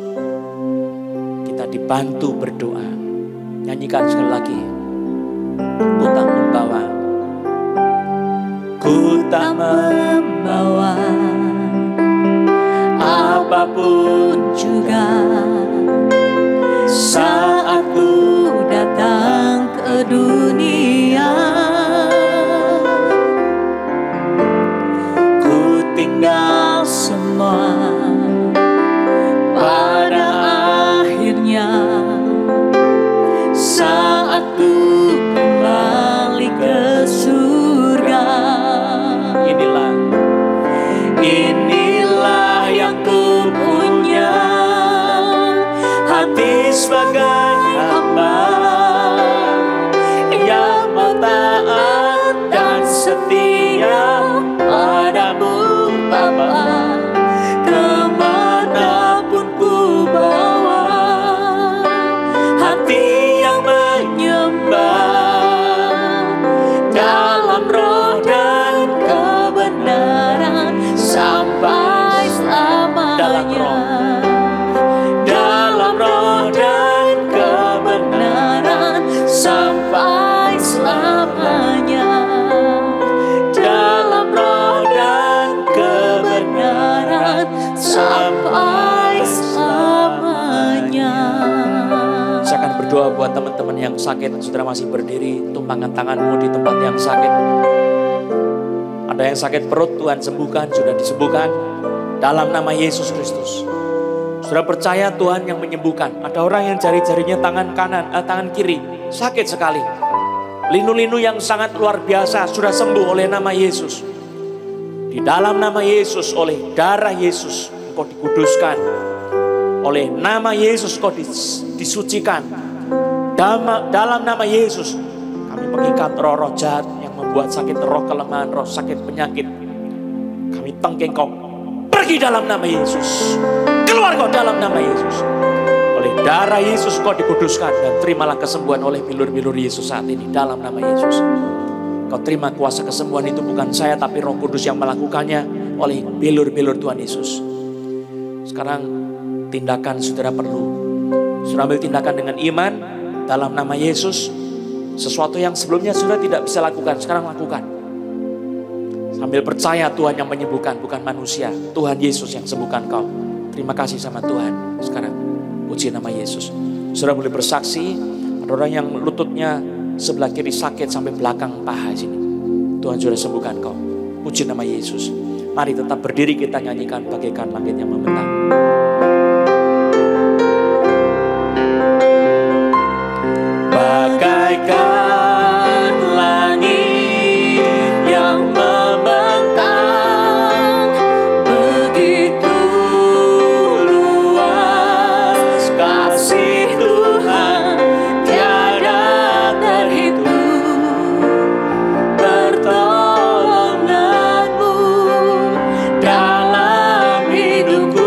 Kita dibantu berdoa. Nyanyikan sekali lagi. Ku tak membawa. Ku tak membawa apapun juga saat ku datang ke dunia. Ku tinggal semua pada akhirnya saat ku kembali ke surga. Inilah yang ku punya, hati sebagai hamba yang mau taat dan setia padamu Bapa. Kemanapun ku bawa, hati yang menyembah dalam roh dan kebenaran sampai selamanya. Dalam roh dan kebenaran sampai selamanya. Dalam roh dan kebenaran sampai selamanya. Saya akan berdoa buat teman-teman yang sakit. Saudara masih berdiri, tumpangkan tanganmu di tempat yang sakit. Ada yang sakit perut, Tuhan sembuhkan, sudah disembuhkan dalam nama Yesus Kristus. Saudara percaya Tuhan yang menyembuhkan. Ada orang yang jari-jarinya tangan kiri sakit sekali. Linu-linu yang sangat luar biasa sudah sembuh oleh nama Yesus. Di dalam nama Yesus, oleh darah Yesus, engkau dikuduskan. Oleh nama Yesus kau disucikan. Dalam nama Yesus kami mengikat roh-roh jahat yang membuat sakit, roh kelemahan, roh sakit, penyakit. Kami tangkeng kau pergi dalam nama Yesus. Keluar kau dalam nama Yesus. Oleh darah Yesus kau dikuduskan dan terimalah kesembuhan oleh bilur-bilur Yesus saat ini dalam nama Yesus. Kau terima kuasa kesembuhan itu bukan saya tapi Roh Kudus yang melakukannya oleh bilur-bilur Tuhan Yesus. Sekarang tindakan saudara perlu. Saudara ambil tindakan dengan iman dalam nama Yesus. Sesuatu yang sebelumnya saudara tidak bisa lakukan, sekarang lakukan. Sambil percaya Tuhan yang menyembuhkan, bukan manusia. Tuhan Yesus yang sembuhkan kau. Terima kasih sama Tuhan. Sekarang puji nama Yesus. Saudara boleh bersaksi, ada orang yang lututnya sebelah kiri sakit sampai belakang paha sini. Tuhan sudah sembuhkan kau. Puji nama Yesus. Mari tetap berdiri, kita nyanyikan bagaikan langit yang membentang. Bagaikan langit yang membentang, begitu luas kasih Tuhan, tiada terhitung pertolonganmu dalam hidupku.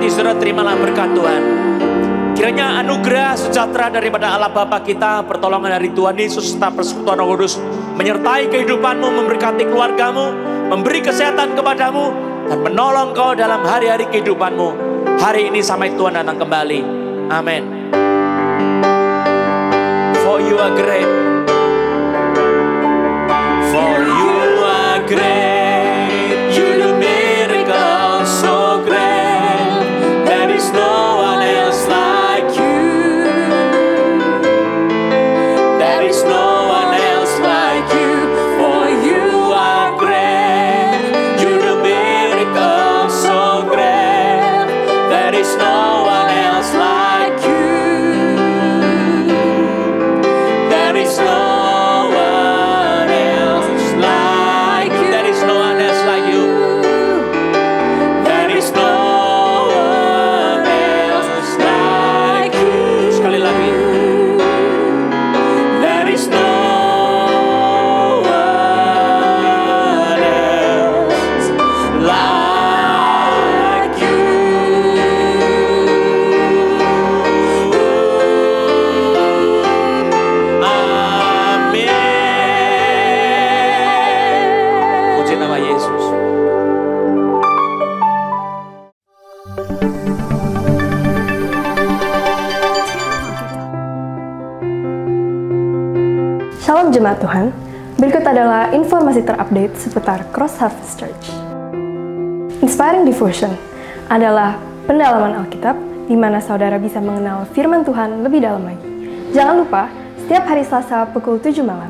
Saudara terimalah berkat Tuhan. Kiranya anugerah sejahtera daripada Allah Bapa kita, pertolongan dari Tuhan Yesus, serta persekutuan Roh Kudus menyertai kehidupanmu, memberkati keluargamu, memberi kesehatan kepadamu, dan menolong kau dalam hari-hari kehidupanmu. Hari ini sampai Tuhan datang kembali. Amin. For you are great. For you are great. You do miracles so great. There is no one else like you. There is no one else like you. For you are great. You do miracles so great. There is no one else like you. There is no one else like you. There is no one else like you. There is no Shalom Jemaat Tuhan, berikut adalah informasi terupdate seputar Cross Harvest Church. Inspiring Devotion adalah pendalaman Alkitab di mana saudara bisa mengenal firman Tuhan lebih dalam lagi. Jangan lupa, setiap hari Selasa pukul 7 malam.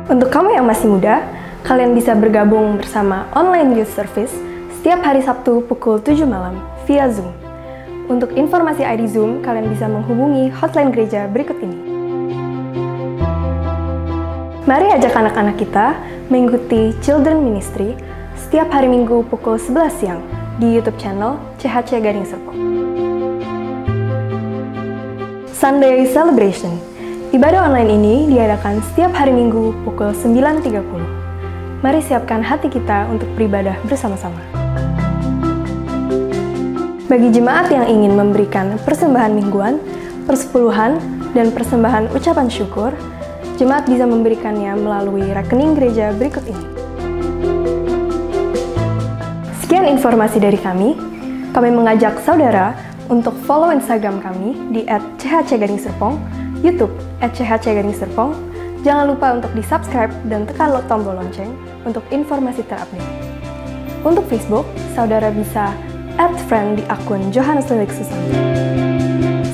Untuk kamu yang masih muda, kalian bisa bergabung bersama online youth service setiap hari Sabtu pukul 7 malam via Zoom. Untuk informasi ID Zoom, kalian bisa menghubungi hotline gereja berikut ini. Mari ajak anak-anak kita mengikuti Children Ministry setiap hari Minggu pukul 11 siang di YouTube channel CHC Gading Serpong. Sunday Celebration. Ibadah online ini diadakan setiap hari Minggu pukul 9.30. Mari siapkan hati kita untuk beribadah bersama-sama. Bagi jemaat yang ingin memberikan persembahan mingguan, persepuluhan, dan persembahan ucapan syukur, jemaat bisa memberikannya melalui rekening gereja berikut ini. Sekian informasi dari kami mengajak saudara untuk follow Instagram kami di @chcgadingserpong YouTube @chc_serpong. Jangan lupa untuk di-subscribe dan tekan tombol lonceng untuk informasi terupdate. Untuk Facebook, saudara bisa add friend di akun Johannes Lilik Susanto.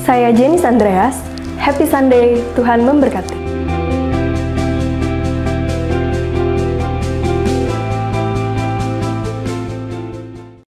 Saya Jenis Andreas, Happy Sunday, Tuhan memberkati.